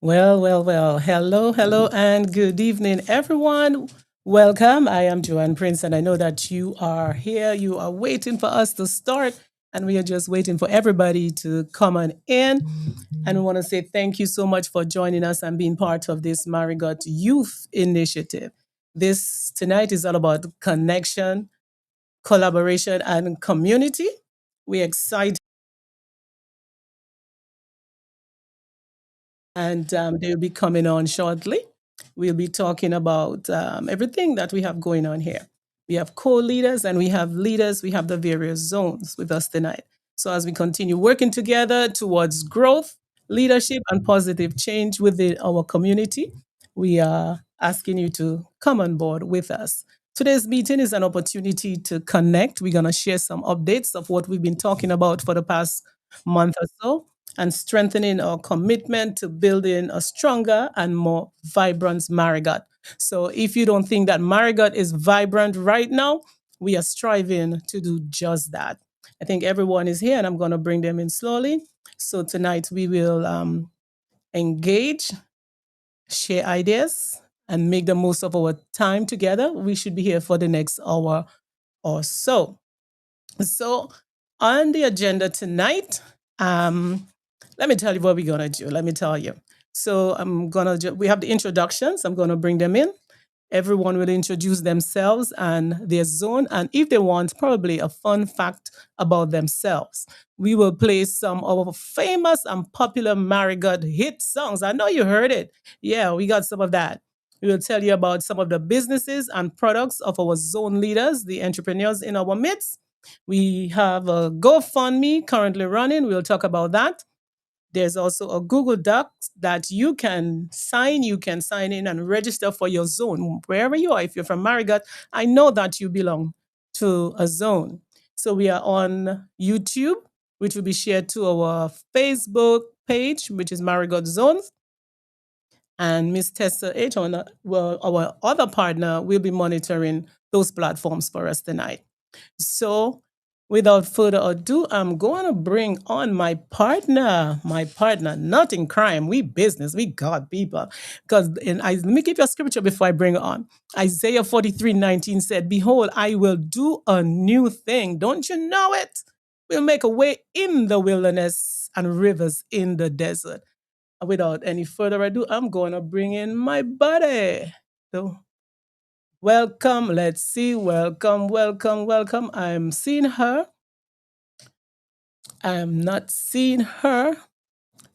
Well. Hello, hello, and good evening, everyone. Welcome. I am Joanne Prince, and I know that you are here. You are waiting for us to start, and we are just waiting for everybody to come on in. And we want to say thank you so much for joining us and being part of this Marigot Youth Initiative. This tonight is all about connection, collaboration, and community. We're excited and they'll be coming on shortly. We'll be talking about everything that we have going on here. We have co leaders and we have leaders, we have the various zones with us tonight. So, as we continue working together towards growth, leadership, and positive change within our community, we are asking you to come on board with us. Today's meeting is an opportunity to connect. We're going to share some updates of what we've been talking about for the past month or so and strengthening our commitment to building a stronger and more vibrant Marigot. So, if you don't think that Marigot is vibrant right now, we are striving to do just that. I think everyone is here, and I'm going to bring them in slowly. So, tonight we will engage, share ideas, and make the most of our time together. We should be here for the next hour or so. So, on the agenda tonight, let me tell you what we're gonna do. Let me tell you. So, we have the introductions. I'm gonna bring them in. Everyone will introduce themselves and their zone, and if they want, probably a fun fact about themselves. We will play some of our famous and popular Marigot hit songs. I know you heard it. Yeah, we got some of that. We will tell you about some of the businesses and products of our zone leaders, the entrepreneurs in our midst. We have a GoFundMe currently running. We'll talk about that. There's also a Google Docs that you can sign in and register for your zone. Wherever you are, if you're from Marigot, I know that you belong to a zone. So we are on YouTube, which will be shared to our Facebook page, which is Marigot Zones. And Miss Tessa H, our other partner, will be monitoring those platforms for us tonight. So, without further ado, I'm going to bring on my partner, not in crime, we business, we God people. Because let me give you a scripture before I bring it on. Isaiah 43:19 said, Behold, I will do a new thing. Don't you know it? We'll make a way in the wilderness and rivers in the desert. Without any further ado, I'm going to bring in my buddy. So, welcome. Let's see. Welcome. I'm seeing her. I'm not seeing her,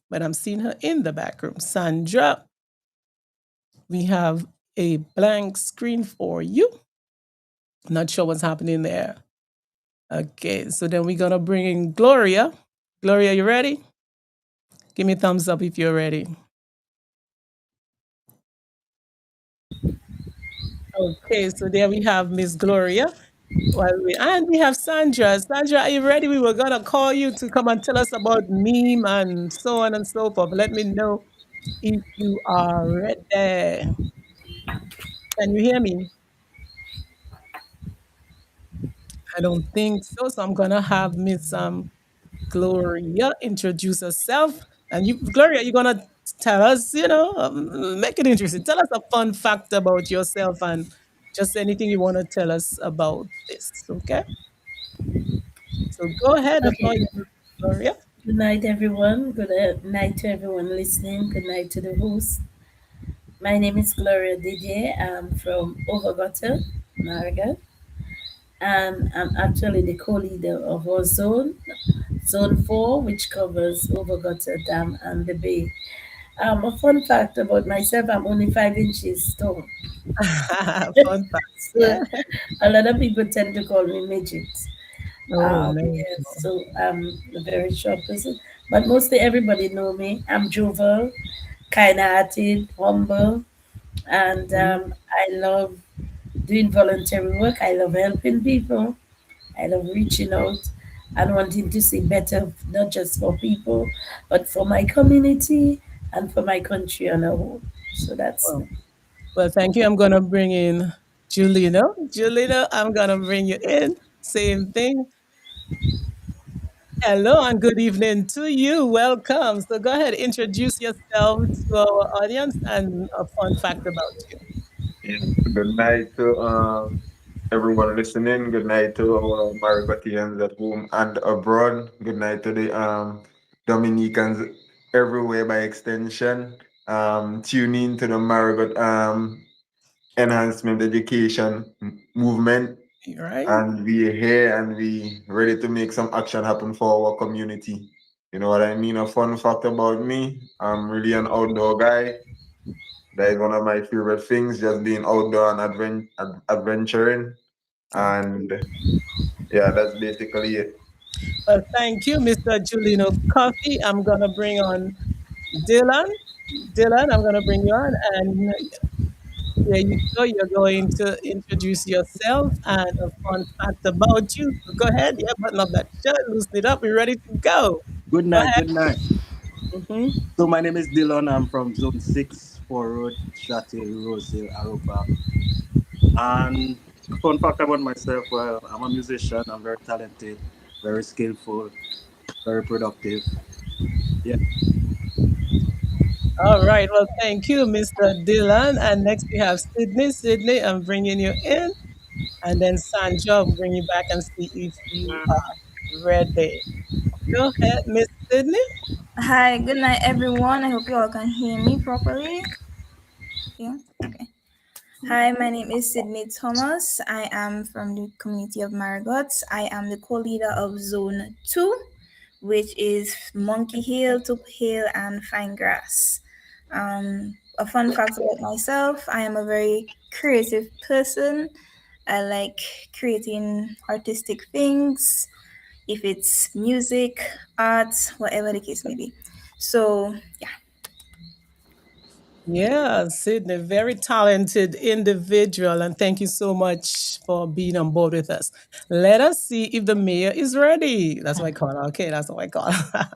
but I'm seeing her in the back room. Sandra, we have a blank screen for you. Not sure what's happening there. Okay, so then we're going to bring in Gloria. Gloria, you ready? Give me a thumbs up if you're ready. Okay, so there we have Miss Gloria. And we have Sandra. Sandra, are you ready? We were gonna call you to come and tell us about meme and so on and so forth. Let me know if you are ready. Can you hear me? I don't think so. So I'm gonna have Miss Gloria introduce herself. And you, Gloria, you're gonna tell us, make it interesting. Tell us a fun fact about yourself and just anything you want to tell us about this. Okay. So go ahead. The floor Okay. is yours, Gloria. Good night, everyone. Good night to everyone listening. Good night to the host. My name is Gloria Didier. I'm from Overgutter, Marigot, and I'm actually the co-leader of our Zone 4, which covers Overgutter Dam and the Bay. A fun fact about myself: I'm only 5 inches tall. Fun fact. So Yeah. a lot of people tend to call me midget. Oh no. Yes, so I'm a very short person, but mostly everybody know me. I'm jovial, kind-hearted, humble, and Mhm. I love doing voluntary work. I love helping people. I love reaching out and wanting to see better, not just for people, but for my community and for my country on a whole. So that's Well, me. well, thank you. I'm gonna bring in Julina. Julina, I'm gonna bring you in. Same thing. Hello and good evening to you. Welcome. So go ahead, introduce yourself to our audience and a fun fact about you. Yeah. Good night to everyone listening. Good night to our Marigotians at home and abroad. Good night to the Dominicans everywhere by extension. Tune in to the Marigot enhancement education movement, You right? and we here and we ready to make some action happen for our community. You know what I mean? A fun fact about me: I'm really an outdoor guy. That is one of my favorite things, just being outdoor and adventuring. Okay. And yeah, that's basically it. Well, thank you, Mr. Julino Coffee. I'm gonna bring on Dylan. Dylan, I'm gonna bring you on, and there you go. You're going to introduce yourself and a fun fact about you. So go ahead. Yeah, button up that shirt, loosen it up. We're ready to go. Good Go night, ahead. good night. Hmm. So my name is Dylan. I'm from Zone 6, 4 Road, Chattel, Rosedale, Aruba. And fun fact about myself, well, I'm a musician. I'm very talented, very skillful, very productive. Yeah. All right. Well, thank you, Mr. Dylan. And next we have Sydney. Sydney, I'm bringing you in. And then Sandra, I'll bring you back and see if you are ready. Go ahead, Miss Sydney. Hi, good night, everyone. I hope you all can hear me properly. Yeah, okay. Hi, my name is Sydney Thomas. I am from the community of Marigot. I am the co-leader of Zone 2, which is Monkey Hill, Tup Hill, and Fine Grass. A fun fact about myself, I am a very creative person. I like creating artistic things, if it's music, art, whatever the case may be. So, yeah. Yeah, Sydney, very talented individual. And thank you so much for being on board with us. Let us see if the mayor is ready. That's what I call her. Okay, that's what I call her.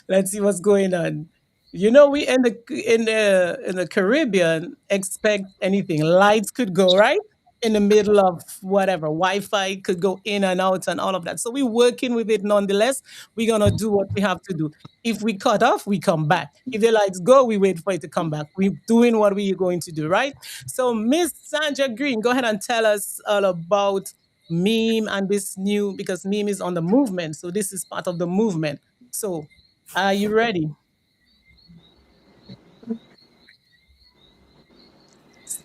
Let's see what's going on. You know, we in the Caribbean expect anything. Lights could go right in the middle of whatever. Wi-Fi could go in and out and all of that. So we're working with it nonetheless. We're gonna do what we have to do. If we cut off, we come back. If the lights go, we wait for it to come back. We're doing what we're going to do, right? So, Miss Sandra Green, go ahead and tell us all about meme and this new, because meme is on the movement. So, this is part of the movement. So, are you ready?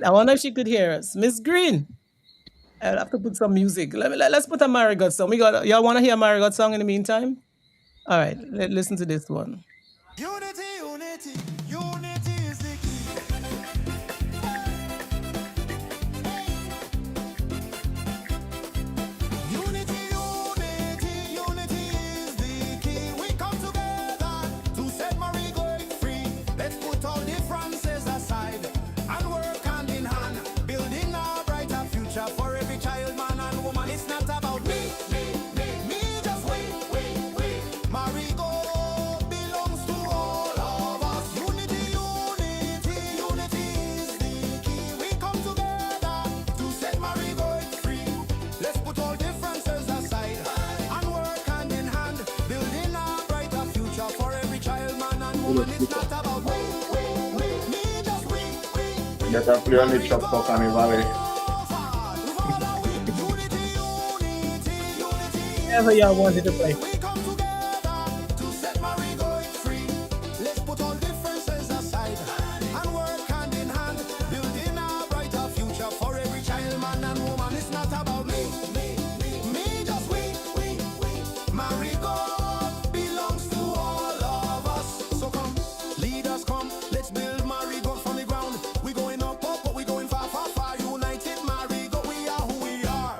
I wonder if she could hear us. Miss Green, I'll have to put some music. Let's put a Marigot song. Y'all want to hear a Marigot song in the meantime? All right, listen to this one. Unity, unity, unity is the key. Unity, unity, unity is the key. We come together to set Marigot free. Let's put all differences aside and work hand in hand, building a brighter future for every child, man, and woman. It's not about me, just we. Marigot belongs to all of us. Unity, unity, unity is the key. We come together to set Marigot free. Let's put all differences aside and work hand in hand, building a brighter future for every child, man, and woman. It's not about me, just we. Get a play on the chop for Carnival. Whatever y'all wanted to play. We come together to set Marigot free. Let's put all differences aside and work hand in hand, building a brighter future for every child, man, and woman. It's not about me, just we. Marigot belongs to all of us. So come, leaders come, let's build Marigot from the ground. We going up, but we going far. United Marigot, we are who we are.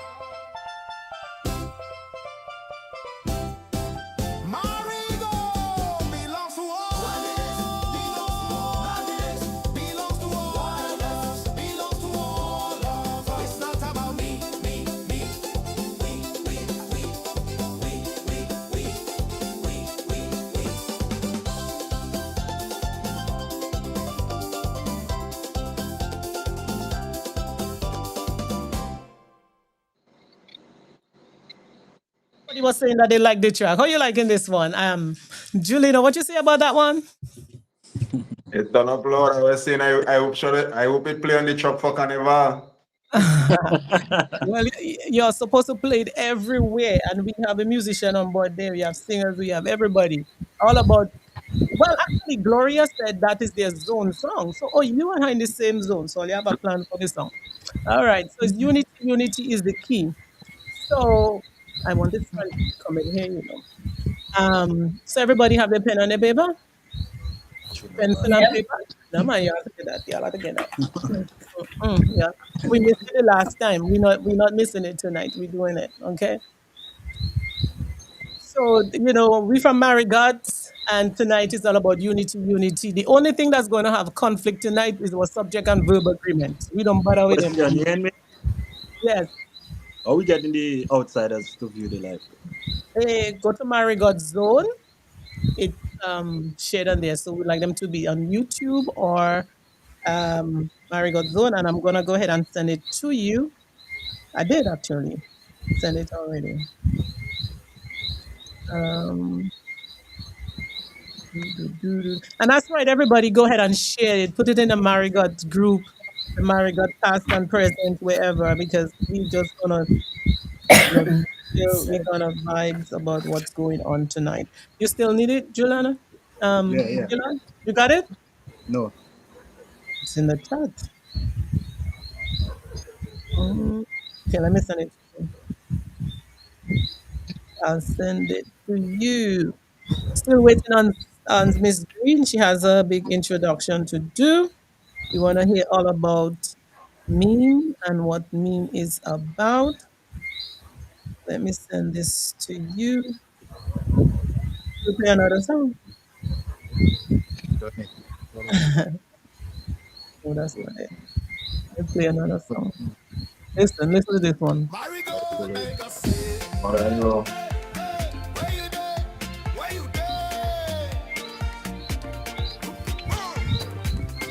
Everybody was saying that they like the track. How you liking this one? Julina, what you say about that one? It's done upload. I was saying I hope it play on the truck for Carnival. Well, you're supposed to play it everywhere, and we have a musician on board there. We have singers, we have everybody. All about. Well, actually, Gloria said that is their zone song. So, oh, you and her in the same zone, so you have a plan for the song. All right. So, it's unity. Unity is the key. So, I want this one to come in here. So everybody have their pen and their paper, pencil and Yep. paper. No man, you have to get that. You have to get that. Yeah, we missed it the last time. We're not missing it tonight. We're doing it. Okay. So we from Marigot, and tonight is all about unity. Unity. The only thing that's going to have conflict tonight is our subject and verb agreement. We don't bother with them. Question, you hear me? Yes. Are we getting the outsiders to view the live? Hey, go to Marigot Zone. It's shared on there, so we'd like them to be on YouTube or Marigot Zone, and I'm gonna go ahead and send it to you. I did actually send it already. Um, and that's right, everybody, go ahead and share it. Put it in the Marigot group, the Marigot past and present, wherever, because we just gonna we're gonna vibes about what's going on tonight. You still need it, Juliana? Yeah. Juliana, you got it? No. It's in the chat. Okay, let me send it to you. I'll send it to you. Still waiting on Miss Green. She has a big introduction to do. You want to hear all about meme and what meme is about. Let me send this to you. You play another song? Oh, that's not it. Let's play another song. Listen to this one. Marigot make us say, But I know. where you there? Where you there?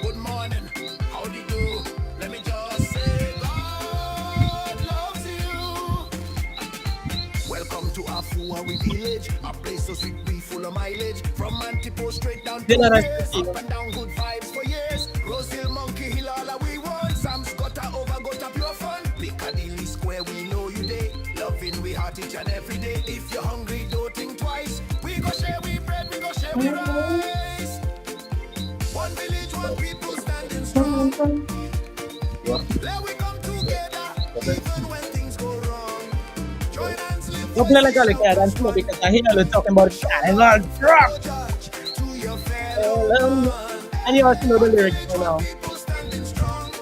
Good morning, how do you do? Let me just say, God loves you. Welcome to Afuawi village, a place so sweet we full of mileage. From Antipo straight down to Then I Pace, speak. up and down good vibes for years. Rose Hill, Monkey Hill, all that we want. Sam's got a over, got a pure fun. Piccadilly Square, we know you day. Loving we heart each and every day. If you're hungry, don't think twice. We go share we bread, we go share we rice. One village, one people standing strong. Let we come together, even when things go wrong. Join hands, live Don't play like a cat and slow because I hear you talking about carnival drop. judge to your fellow man. And you also know the lyrics by now. People standing strong.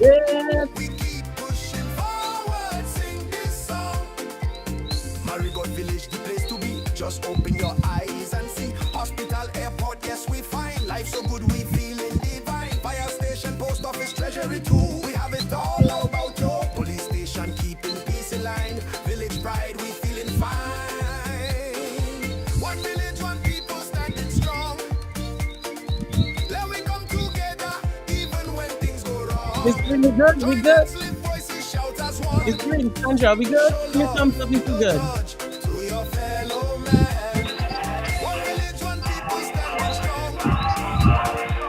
Yeah. We keep pushing forward, sing this song. Marigot Village, the place to be. Just open your eyes and see. Hospital, airport, yes, we find life so good, we feeling divine. Fire station, post office, treasury too. We have it all about you. Police station, keeping peace in line. Village pride, we feeling fine. One village, one people standing strong. Let we come together, even when things go wrong. Miss Green, we good? We Join good? hands, lift voices, shout as one. Miss Green, Sandra, we good? Give me thumbs up if you good. To your fellow man. One village, one people standing strong.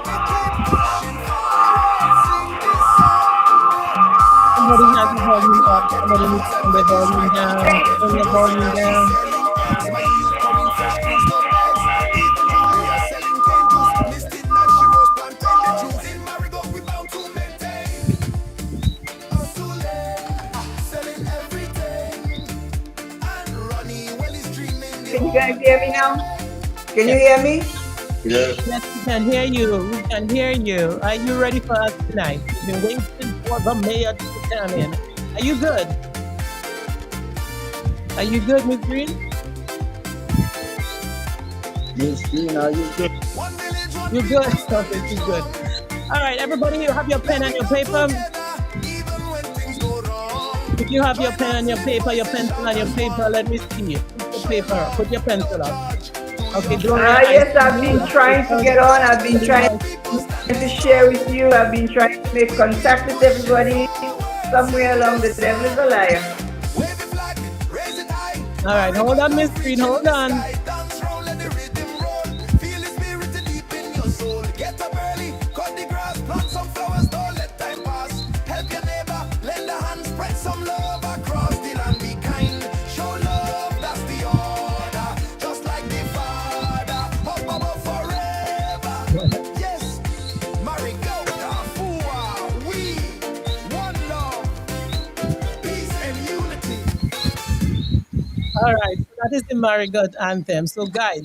We keep pushing forward, sing this song. Somebody has the volume up. Somebody needs to turn the volume down. Turn the volume down. Selling cars, my youth coming fresh, things no bags. Even Julia selling cane juice. Listed naturals, plantain the juice. In Marigot, we bound to maintain. Hustling, selling everything. And Ronnie, well, he's dreaming. Can you guys hear me now? Can you hear me? Yes. Yes, we can hear you. We can hear you. Are you ready for us tonight? We've been waiting for the mayor to come in. Are you good? Are you good, Miss Green? Miss Green, are you good? One village, one You good? Okay, she's good. All right, everybody, you have your pen and your paper. even when things go wrong. If you have your pen and your paper, your pencil and your paper, let me see it. Put your paper, put your pencil up. Okay, Gloria. Yes, I've been trying to get on. I've been trying to share with you. I've been trying to make contact with everybody. Somewhere along the devil is a liar. Wave it flag, raise it high. All right, hold on, Miss Green, hold on. Dance round, let the rhythm roll. Feel the spirit deep in your soul. Get up early, cut the grass, plant some flowers, don't let time pass. Help your neighbor, lend a hand, spread some love across the land. Be kind, show love, that's the order. Just like the Father, up above forever. Yes, Marigot, we, one love, peace and unity. All right, so that is the Marigot anthem. So, guys,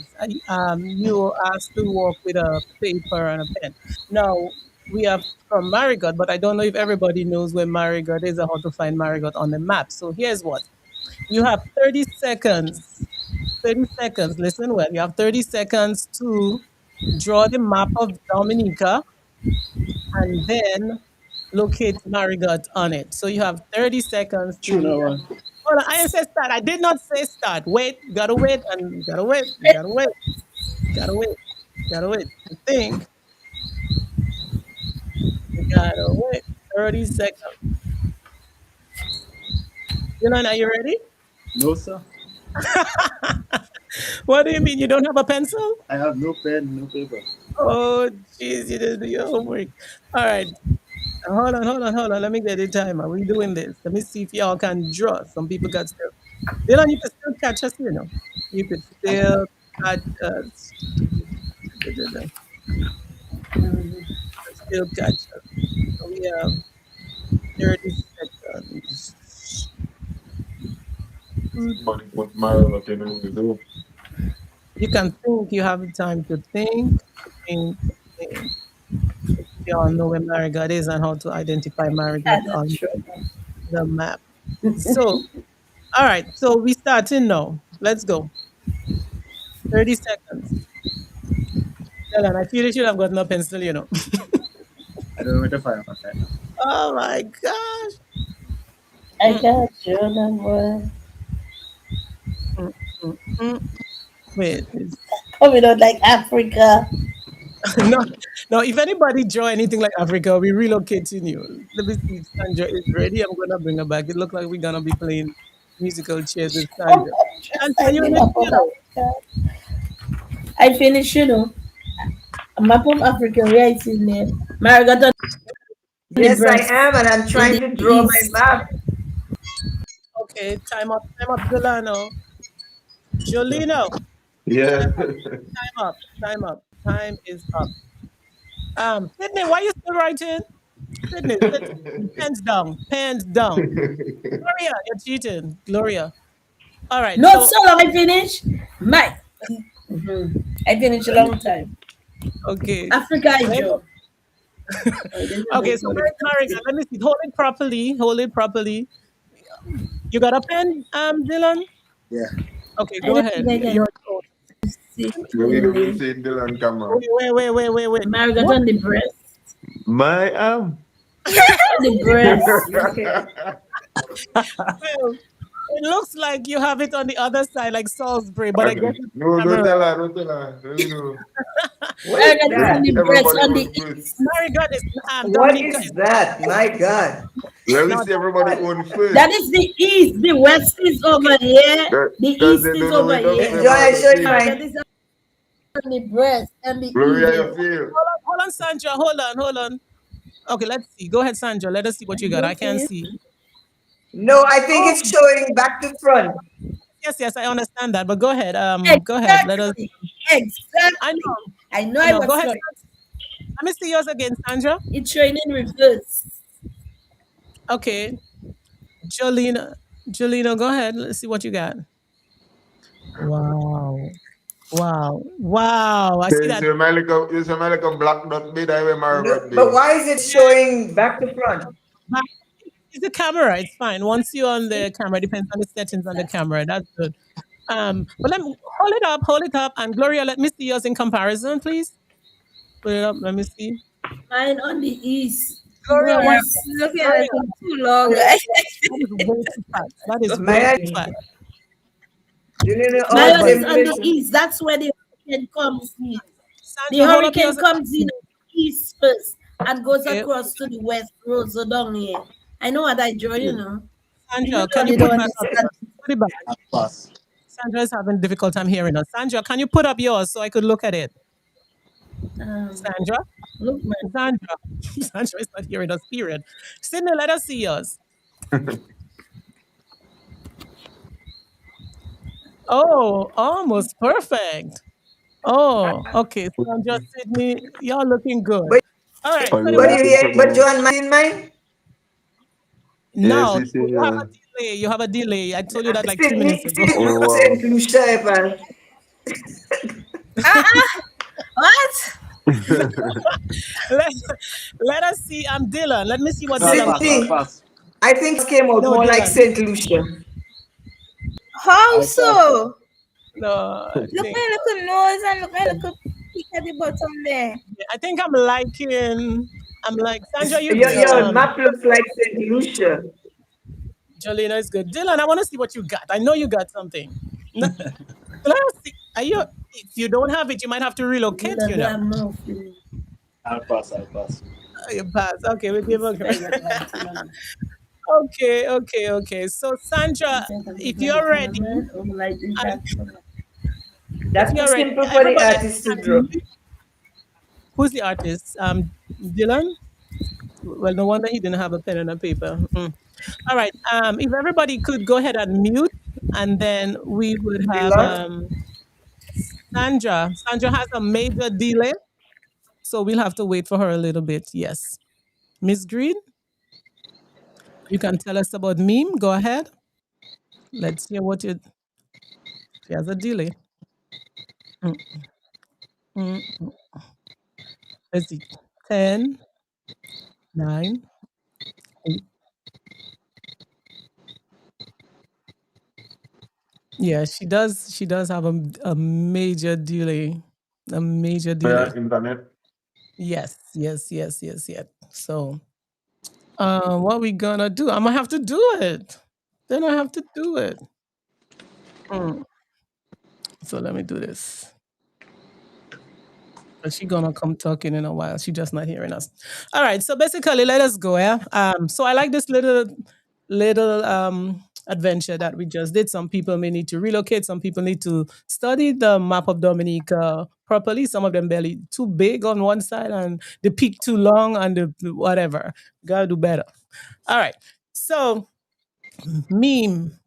you were asked to work with a paper and a pen. Now, we have from Marigot, but I don't know if everybody knows where Marigot is or how to find Marigot on the map. So, here's what you have 30 seconds. 30 seconds. Listen well. You have 30 seconds to draw the map of Dominica and then locate Marigot on it. So, you have 30 seconds to True, do no that. one. Hold on, I didn't say start. I did not say start. Wait, you gotta wait, and you gotta wait, you gotta wait, you gotta wait, you gotta wait. I think you gotta wait 30 seconds. Dylan, are you ready? No, sir. What do you mean you don't have a pencil? I have no pen, no paper. Oh, jeez, you didn't do your homework. All right, hold on. Let me get the timer. We're doing this. Let me see if y'all can draw. Some people got still. Dylan, you can still catch us, you know. You could still catch us. Still catch us. So we have 30 seconds. Somebody put Marigot in the zoo. You can think, you have time to think, think, think. You all know where Marigot is and how to identify Marigot Yeah, that's on true. the map. So, all right, so we starting now. Let's go. 30 seconds. Dylan, I feel you should have gotten a pencil, you know. I don't know where to find one right now. Oh my gosh. I got your number. Mm, mm, mm. Wait, Coming out like Africa. no, no. If anybody draw anything like Africa, we relocating you. Let me see if Sandra is ready. I'm gonna bring her back. It looks like we're gonna be playing musical chairs with Oh, Sandra. just Sandra, are like you the in the map of studio? Africa. I finished, a map of Africa, where it's in there. Marigot on the Yes, I breast, am, and I'm in trying the to draw my east. map. Okay, time up, Delano. Jolino, Yeah. time up, time up, time is up. Sydney, why you still writing? Sydney, pens down, pens down. Gloria, you're cheating, Gloria. All right, Not so so long I finish. My, I finished a let me long time. okay. Africa, I Let draw. Oh, this is Okay, so not where's Marica? Let me see. Hold it properly. Hold it properly. You got a pen, Dylan? Yeah. Okay, I go don't ahead. think I can You're oh, see We don't be clearly. seeing Dylan camera. wait. Marigot What? on the breast. My arm. On the breast. Okay. Well, it looks like you have it on the other side, like Salisbury, but I guess Okay. it's the No, don't camera. tell her, don't tell her. Let me know. What is Marigot is on that? the breast, Everybody on the own first. east. Marigot is What Dominica is is that? My God. Let me not see everybody own first. That is the east. The west is over here. The Because east they is don't know over it up here. there, Enjoy, I show you Margaret. Marigot mine. is on the breast and the Gloria, you eagle. feel. hold on, Sandra. Hold on. Okay, let's see. Go ahead, Sandra. Let us see what you got. I can't Okay. see. No, I think Oh, it's showing back to front. yes, I understand that. But go ahead. Go ahead. Let us. Exactly. I Exactly. know. I know I I know. Go was ahead. correct. Let me see yours again, Sandra. It's showing in reverse. Okay, Jolina. Jolina, go ahead. Let's see what you got. Wow. Wow. I see that. You see my like a black dot bid I where No, Margaret but be. why is it showing back to front? Back- It's the camera. It's fine. Once you're on the camera, depends on the settings on the camera. That's good. But let me hold it up. And Gloria, let me see yours in comparison, please. Put it up. Let me see. Mine on the east. Gloria, Bro, why? I'm looking at Gloria, it for too long. that is way too fast. That is way Mine, too fast. Julian, Go all ahead, Mine buddy. is on the symbols. east. That's where the hurricane comes in. The Sandra, hold up hurricane yours. comes in on the east first and goes Okay. across to the west, roads so down here. I know what I draw. You know Sandra, can I you don't put back up understand. yours? Put it back. I pass. Sandra is having a difficult time hearing us. Sandra, can you put up yours so I could look at it? Um, Sandra? look, my Sandra. Sandra is not hearing us, period. Sydney, let us see yours. Oh, almost perfect. Oh, okay. Sandra, Sydney, y'all looking good. But All right. Oh, So the you're way you looking hear? for But me. John, seen mine. Yes, now you see, you have a delay. You have a delay. I told you that like 2 minutes Sydney, ago. Sydney oh Saint wow. Lucia, Evan. Ah, what? let, let us see. I'm Dylan. Let me see what I'll Dylan pass. put. I'll Sydney, pass. I think came out No, more like Dylan. Saint Lucia. How I'll pass. so? No, I Look think my little nose and look my little peak at the bottom there. I think I'm liking. I'm like Sandra. You Your map looks like Saint Lucia. Jolena is good. Dylan, I want to see what you got. I know you got something. No, let us see. Are you? If you don't have it, you might have to relocate. Dylan, you have no feeling. I'll pass. I'll pass. You pass. Okay, we give This a. tired like, Okay, okay, okay. So Sandra, I think I'm if like, you're ready, I'm like this and back. if That's too you're ready, simple for the everybody, artist to draw. who's the artist? Dylan. Well, no wonder he didn't have a pen and a paper. Mm. All right. If everybody could go ahead and mute, and then we would have Dylan? Sandra. Sandra has a major delay, so we'll have to wait for her a little bit. Yes, Miss Green, you can tell us about meme. Go ahead. Let's hear what you. She has a delay. Mm, mm, mm. Let's see. 10, 9, 8. Yeah, she does. She does have a major delay. A major Yeah, delay. internet. Yes, yes, yes, yes, yes. So, what we gonna do? I'm gonna have to do it. Then I have to do it. Mm. So let me do this. But she gonna come talking in a while. She just not hearing us. All right. So basically, let us go. Yeah. So I like this little adventure that we just did. Some people may need to relocate. Some people need to study the map of Dominica properly. Some of them barely too big on one side and the peak too long and the whatever. Gotta do better. All right. So Meme.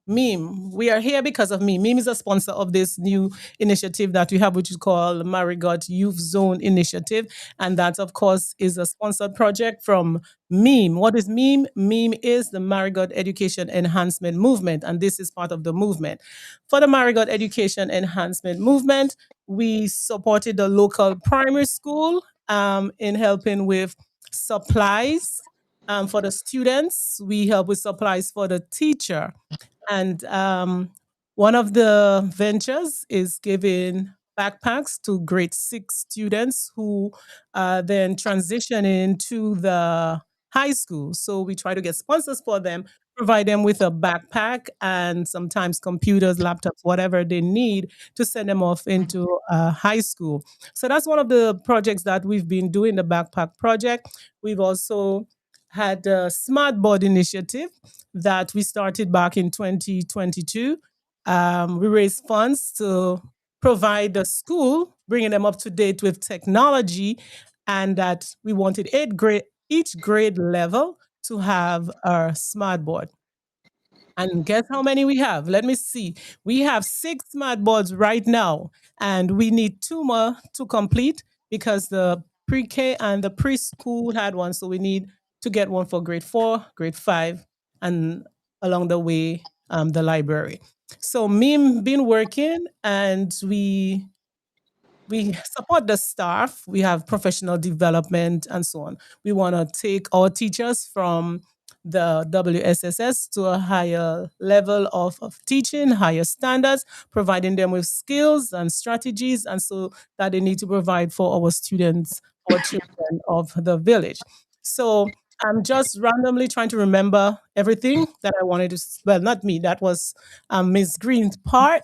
We are here because of Meme. Meme is a sponsor of this new initiative that we have, which is called Marigot Youth Zone Initiative. And that, of course, is a sponsored project from Meme. What is Meme? Meme is the Marigot Education Enhancement Movement. And this is part of the movement. For the Marigot Education Enhancement Movement, we supported the local primary school in helping with supplies for the students. We help with supplies for the teacher. And one of the ventures is giving backpacks to grade 6 students who then transition into the high school. So we try to get sponsors for them, provide them with a backpack and sometimes computers, laptops, whatever they need to send them off into high school. So that's one of the projects that we've been doing, the backpack project. We've also had a smart board initiative that we started back in 2022. We raised funds to provide the school, bringing them up to date with technology, and that we wanted each grade level to have a smart board. And guess how many we have? Let me see. We have 6 smart boards right now, and we need 2 more to complete because the pre-K and the preschool had one. So we need to get one for grade 4, grade 5, and along the way, the library. So me been working, and we support the staff. We have professional development and so on. We want to take our teachers from the WSSS to a higher level of teaching, higher standards, providing them with skills and strategies, and so that they need to provide for our students, our children of the village. So I'm just randomly trying to remember everything that I wanted to. Well, not me. That was Miss Green's part.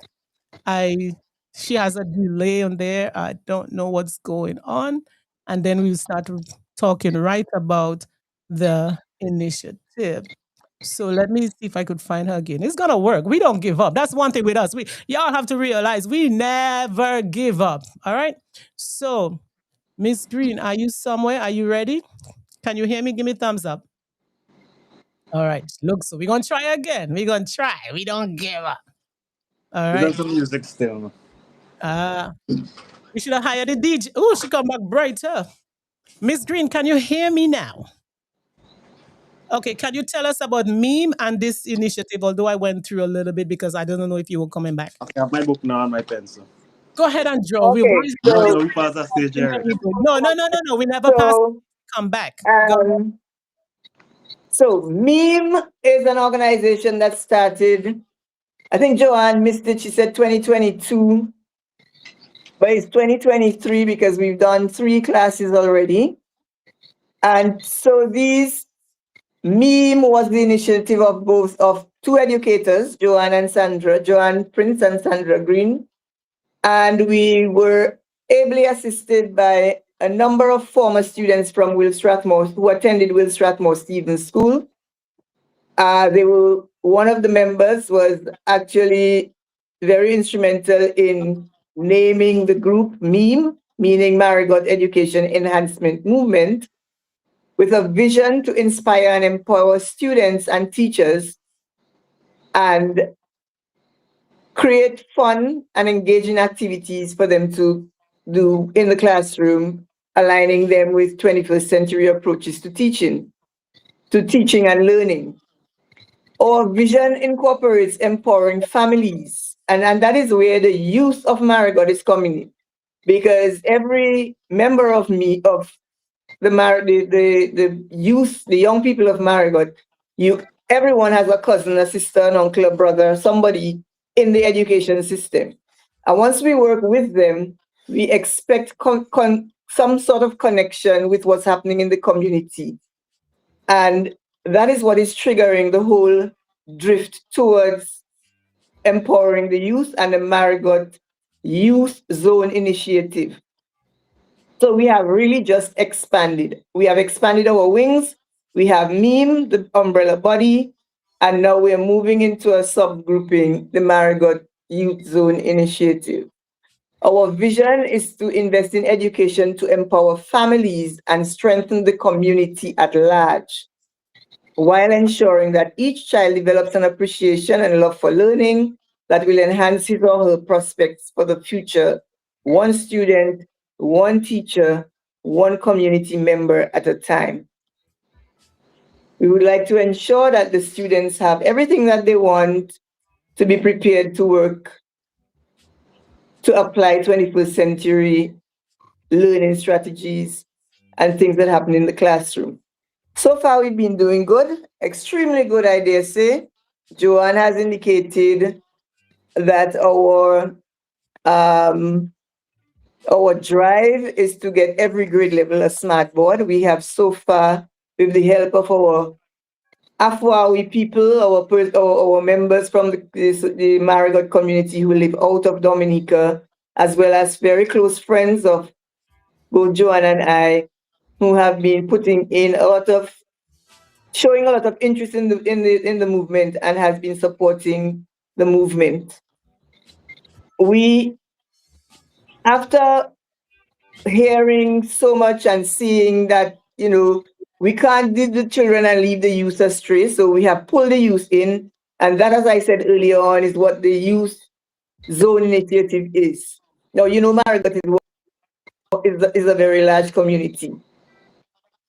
I She has a delay on there. I don't know what's going on. And then we start talking right about the initiative. So let me see if I could find her again. It's gonna work. We don't give up. That's one thing with us. We y'all have to realize we never give up. All right. So, Miss Green, are you somewhere? Are you ready? Can you hear me? Give me thumbs up. All right. Look, so we're gonna try again. We're gonna try. We don't give up. All We got right. some music still. Uh we should have hired a DJ. Oh, she come back brighter. Miss Green, can you hear me now? Okay, can you tell us about meme and this initiative? Although I went through a little bit because I don't know if you were coming back. I have my book now and my pencil. Go ahead and draw. We Okay, want No, so no, we pass that stage already. no, no, no, no, no. We never pass. so Come back. Go. um so Meme is an organization that started. I think Joanne missed it. She said 2022, but it's 2023 because we've done 3 classes already. And so these Meme was the initiative of both of 2 educators, Joanne and Sandra, Joanne Prince and Sandra Green. And we were ably assisted by a number of former students from Will Strathmore who attended Will Strathmore Stevens School. They were one of the members was actually very instrumental in naming the group MEME, meaning Marigot Education Enhancement Movement, with a vision to inspire and empower students and teachers and create fun and engaging activities for them to do in the classroom, aligning them with 21st century approaches to teaching and learning. Our vision incorporates empowering families, and that is where the youth of Marigot is coming in, because every member of the youth, the young people of Marigot, everyone has a cousin, a sister, an uncle, a brother, somebody in the education system. And once we work with them, we expect some sort of connection with what's happening in the community. And that is what is triggering the whole drift towards empowering the youth and the Marigot Youth Zone Initiative. So we have really just expanded. We have expanded our wings. We have MEME, the umbrella body, and now we're moving into a subgrouping, the Marigot Youth Zone Initiative. Our vision is to invest in education to empower families and strengthen the community at large, while ensuring that each child develops an appreciation and love for learning that will enhance his or her prospects for the future, one student, one teacher, one community member at a time. We would like to ensure that the students have everything that they want to be prepared to work to apply 21st century learning strategies and things that happen in the classroom. So far, we've been doing good, extremely good, I dare say. Joanne has indicated that our drive is to get every grade level a smart board. We have so far, with the help of our Afwawi people, our members from the Marigot community who live out of Dominica, as well as very close friends of both Joanne and I, who have been showing a lot of interest in the movement and has been supporting the movement. We, after hearing so much and seeing that, we can't leave the children and leave the youth astray, so we have pulled the youth in, and that, as I said earlier on, is what the Youth Zone Initiative is. Now, Marigot is a very large community,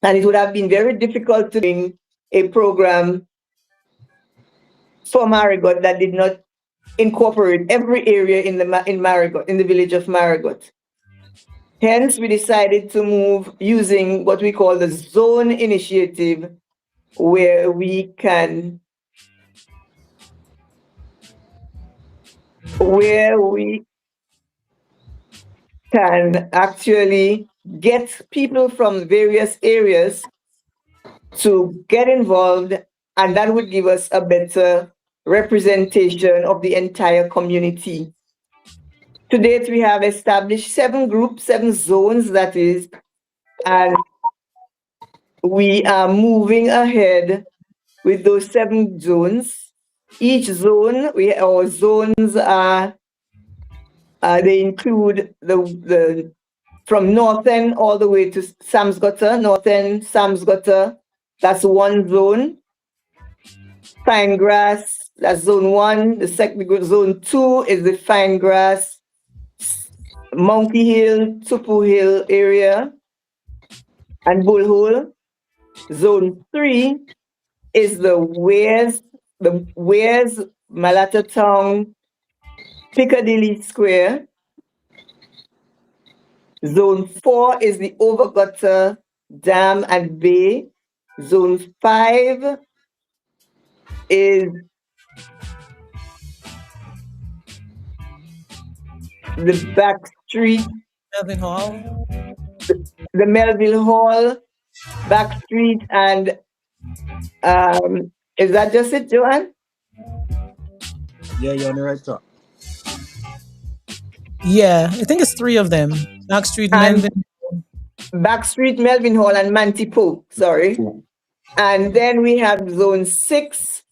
and it would have been very difficult to bring a program for Marigot that did not incorporate every area in Marigot, in the village of Marigot. Hence, we decided to move using what we call the Zone Initiative, where we can actually get people from various areas to get involved, and that would give us a better representation of the entire community. To date, we have established 7 groups, 7 zones, that is, and we are moving ahead with those 7 zones. Each zone, our zones are they include the from North End all the way to Sam's Gutter, North End, Sam's Gutter. That's one zone. Fine grass, that's zone one. The second zone two is the fine grass, Monkey Hill, Tupu Hill area, and Bullhole. Zone three is the Wares, Malata Town, Piccadilly Square. Zone 4 is the Overgutter, Dam and Bay. Zone 5 is the back street, Melvin Hall. the Melville Hall, back street, and is that just it, Joanne? Yeah, you're on the right track. Yeah, I think it's three of them. Knox Street, And Melvin. back street, Melvin Hall, and Mantipo, sorry. And then we have zone 6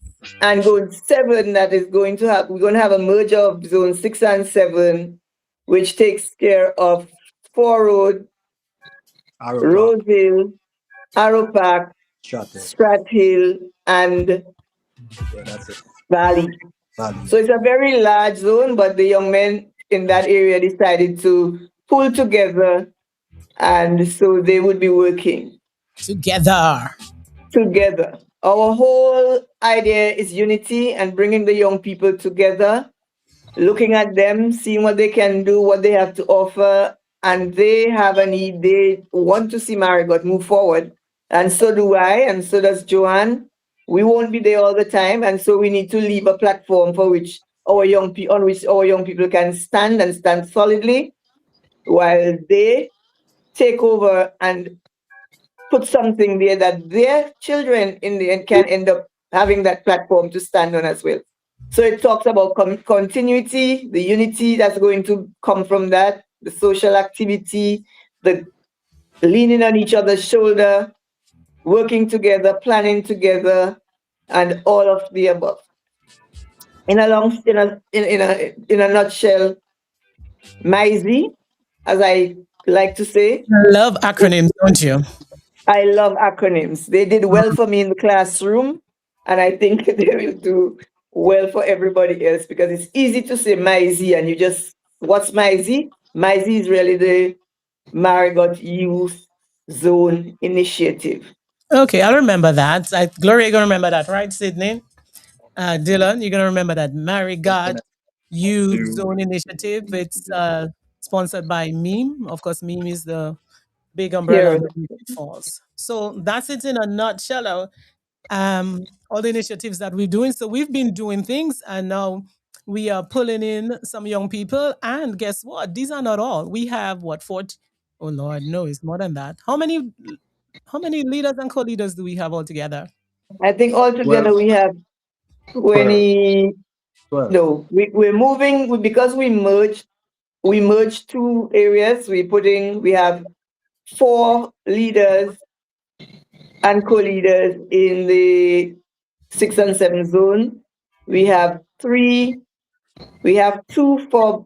and zone 7 that is we're going to have a merger of zone 6 and 7, which takes care of 4 Road, Arrow Park, Rose Hill, Arrow Park, Chateau. Strat Hill, and Yeah, that's it. Valley. Valley. So it's a very large zone, but the young men in that area decided to pull together, and so they would be working Together. Our whole idea is unity and bringing the young people together, looking at them, seeing what they can do, what they have to offer, and they have a need. They want to see Marigot move forward, and so do I, and so does Joanne. We won't be there all the time, and so we need to leave a platform on which our young people can stand and stand solidly, while they take over and put something there that their children in the end can end up having that platform to stand on as well. So it talks about continuity, the unity that's going to come from that, the social activity, the leaning on each other's shoulder, working together, planning together, and all of the above. In a nutshell, MYZI, as I like to say, I love acronyms, don't you? I love acronyms. They did well for me in the classroom, and I think they will do well for everybody else because it's easy to say MYZI and you just, what's MYZI? MYZI is really the Marigot Youth Zone Initiative. Okay, I'll remember that. Gloria, you're gonna remember that, right, Sydney? Dylan, you're gonna remember that Marigot Youth Zone Initiative. It's sponsored by Meme. Of course, Meme is the big umbrella Here, underneath it falls. So that's it in a nutshell. All the initiatives that we're doing. So we've been doing things, and now we are pulling in some young people. And guess what? These are not all. We have what 40? Oh Lord, no, it's more than that. How many leaders and co-leaders do we have altogether? I think altogether 12. we have 20. 12. No, we're moving because we merged 2 areas. We have 4 leaders and co-leaders in the 6 and 7 zone. We have 2 for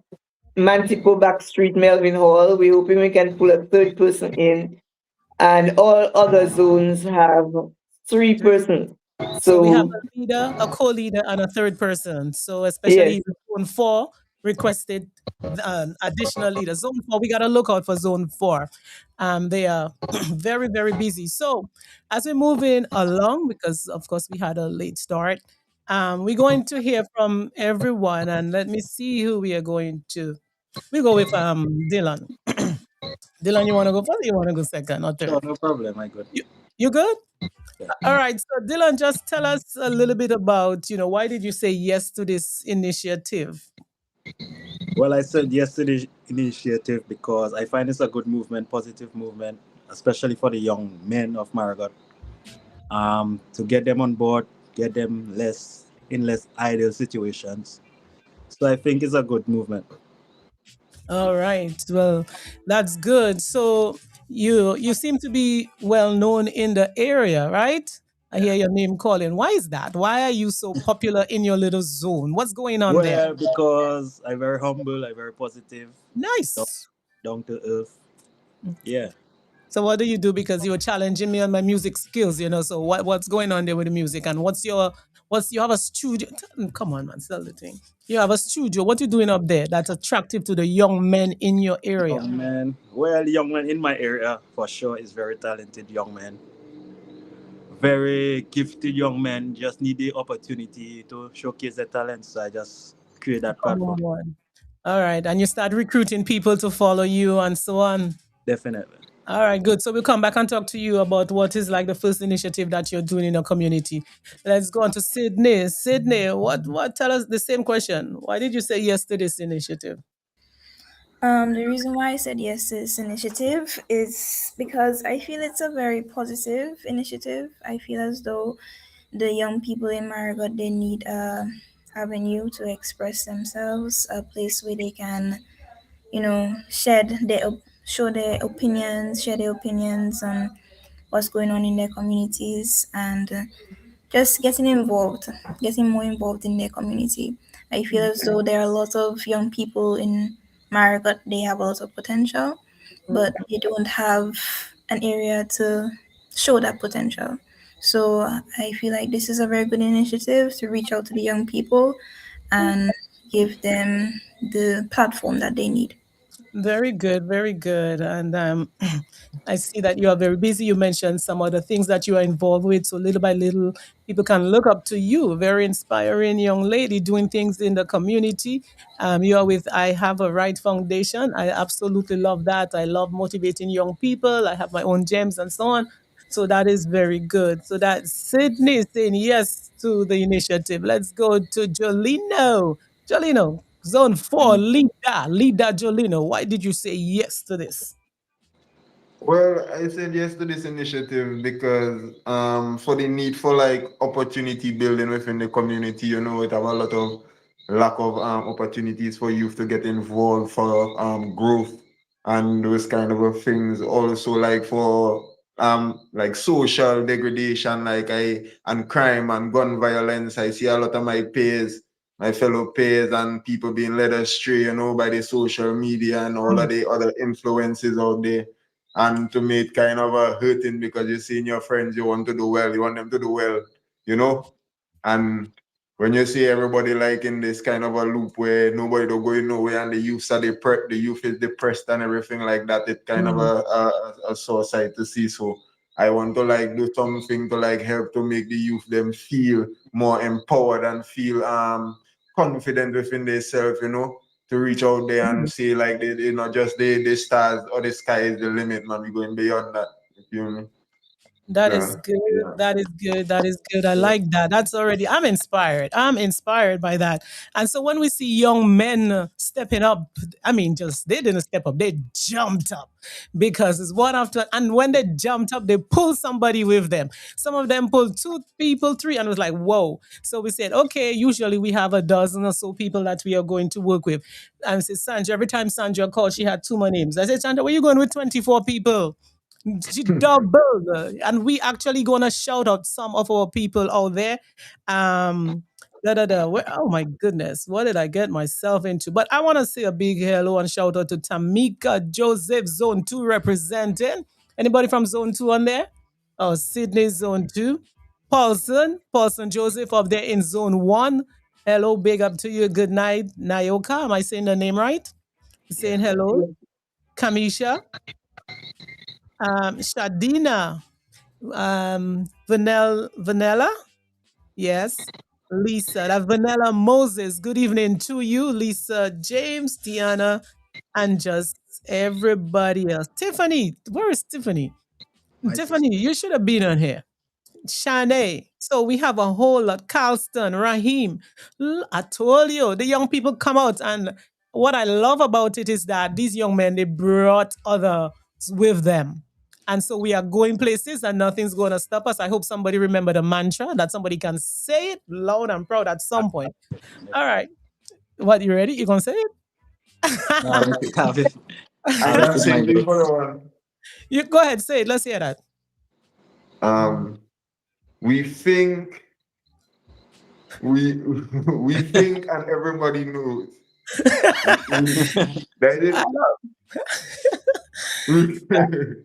Mantico Backstreet Melvin Hall. We're hoping we can pull a 3rd person in, and all other zones have 3 persons. So we have So a leader, a co-leader, and a third person. So yes, especially zone 4 requested additional leaders. Zone 4, we got to look out for zone 4. They are very, very busy. So as we're moving along, because of course we had a late start, we're going to hear from everyone. And let me see who we are going to. We go with Dylan. Dylan, you want to go first or you want to go second or Sure, third? no problem. I good. You good? Yeah. All right. So Dylan, just tell us a little bit about, why did you say yes to this initiative? Well, I said yes to the initiative because I find it's a good movement, positive movement, especially for the young men of Marigot. To get them on board, get them less ideal situations. So I think it's a good movement. All right. Well, that's good. So you seem to be well known in the area, right? I hear your name calling. Why is that? Why are you so popular in your little zone? What's going on there? Well, because I'm very humble, I'm very positive, down, Nice. down to earth. Yeah. So what do you do? Because you were challenging me on my music skills, So what's going on there with the music? And what's you have a studio? Come on, man, sell the thing. You have a studio. What you doing up there that's attractive to the young men in your area? Young man. Well, young man in my area for sure is very talented young man. Very gifted young man. Just need the opportunity to showcase their talent. So I just create that Come platform. on. All right. And you start recruiting people to follow you and so on. Definitely. All right, good. So we'll come back and talk to you about what is like the first initiative that you're doing in your community. Let's go on to Sydney. Sydney, what tell us the same question. Why did you say yes to this initiative? The reason why I said yes to this initiative is because I feel it's a very positive initiative. I feel as though the young people in Marigot, they need a avenue to express themselves, a place where they can, show their opinions, share their opinions on what's going on in their communities, and just getting more involved in their community. I feel as though there are a lot of young people in Marigot, they have a lot of potential, but they don't have an area to show that potential. So I feel like this is a very good initiative to reach out to the young people and give them the platform that they need. Very good, very good. And I see that you are very busy. You mentioned some other things that you are involved with. So little by little, people can look up to you. Very inspiring young lady doing things in the community. You are with I Have a Right Foundation. I absolutely love that. I love motivating young people. I have my own gems and so on. So that is very good. So that Sydney is saying yes to the initiative. Let's go to Jolino. Jolino, zone four, leader Jolino. Why did you say yes to this? Well, I said yes to this initiative because for the need for like opportunity building within the community, it have a lot of lack of opportunities for youth to get involved for growth and those kind of things. Also like for like social degradation, like and crime and gun violence. I see a lot of my peers, my fellow peers and people being led astray, by the social media and all of the other influences out there, and to make kind of a hurting because you're seeing your friends, you want to do well, you want them to do well, you know? And when you see everybody like in this kind of a loop where nobody don't going nowhere and the youth are the youth is depressed and everything like that, it kind of Mm. a sore sight to see. So I want to like do something to like help to make the youth them feel more empowered and feel confident within themselves, to reach out there and say like they not just the stars or the sky is the limit, man. We're going beyond that. You feel me? That is So good. yeah. That is good. That is good. I Yeah. like that. That's already, I'm inspired. I'm inspired by that. And so when we see young men stepping up, I mean, just they didn't step up, they jumped up because it's one after, and when they jumped up, they pulled somebody with them. Some of them pulled two people, three, and it was like, whoa. So we said, okay, usually we have a dozen or so people that we are going to work with. And I said, Sandra, every time Sandra called, she had two more names. I said, Sandra, where you going with 24 people? She doubled. And we actually gonna shout out some of our people out there. Um, oh my goodness, what did I get myself into? But I want to say a big hello and shout out to Tamika Joseph, Zone 2 representing. Anybody from Zone 2 on there? Oh, Sydney Zone 2. Paulson Joseph up there in Zone 1. Hello, big up to you. Good night. Nayoka, am I saying the name right? Saying Yeah. hello. Kamisha. Shadina, Vanilla, yes, Lisa, that Vanilla Moses. Good evening to you, Lisa, James, Diana, and just everybody else. Tiffany, where is Tiffany? My sister. Tiffany, you should have been on here. Shanae. So we have a whole lot. Carlston, Raheem. I told you, the young people come out. And what I love about it is that these young men, they brought others with them. And so we are going places and nothing's going to stop us. I hope somebody remember the mantra that somebody can say it loud and proud at some point. All right. What, you ready? You going to say No, I it? have it, have it, I have it can in my sing the notes. other one. You go ahead, say it. Let's hear that. Um, we think we we think and everybody knows. That I is know.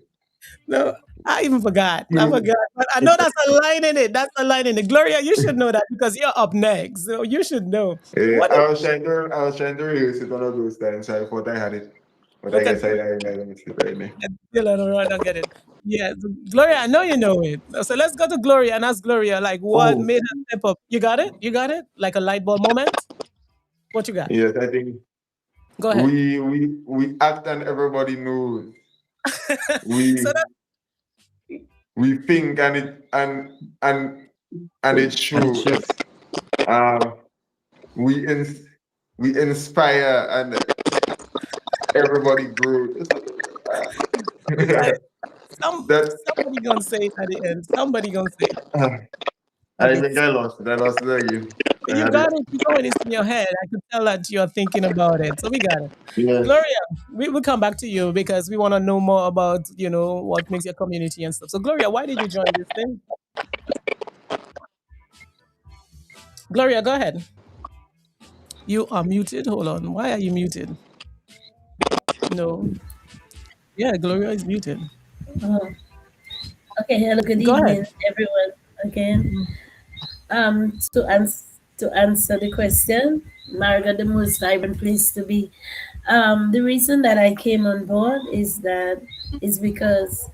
No, I even forgot. I forgot. But I know that's a line in it. That's a line in it. Gloria, you should know that because you're up next. So you should know. What is I was trying to rehearse it one of those times, so I thought I had it. But I look at guess I missed it right now. still I don't get it. Yeah, Gloria, I know you know it. So let's go to Gloria and ask Gloria like what Oh, made her step up. You got it? You got it? Like a light bulb moment? What you got? yes, I think Go ahead. we act and everybody knows. So We that we think and it's And it true. shows. Um, we ins we inspire and everybody grows. you got it. That Somebody gonna say it at the end. Somebody gonna say it. I Okay. think I lost it. I lost it again. I You had it. got it. Keep going. It's in your head. I could tell that you're thinking about it. So we got it. Yes. Gloria, we will come back to you because we want to know more about, what makes your community and stuff. So Gloria, why did you join this thing? Gloria, go ahead. You are muted. Hold on. Why are you muted? No. Yeah, Gloria is muted. Oh, okay. Hello, good Go ahead. evening, everyone. Again, to answer the question, Marigot, the most vibrant place to be. The reason that I came on board is because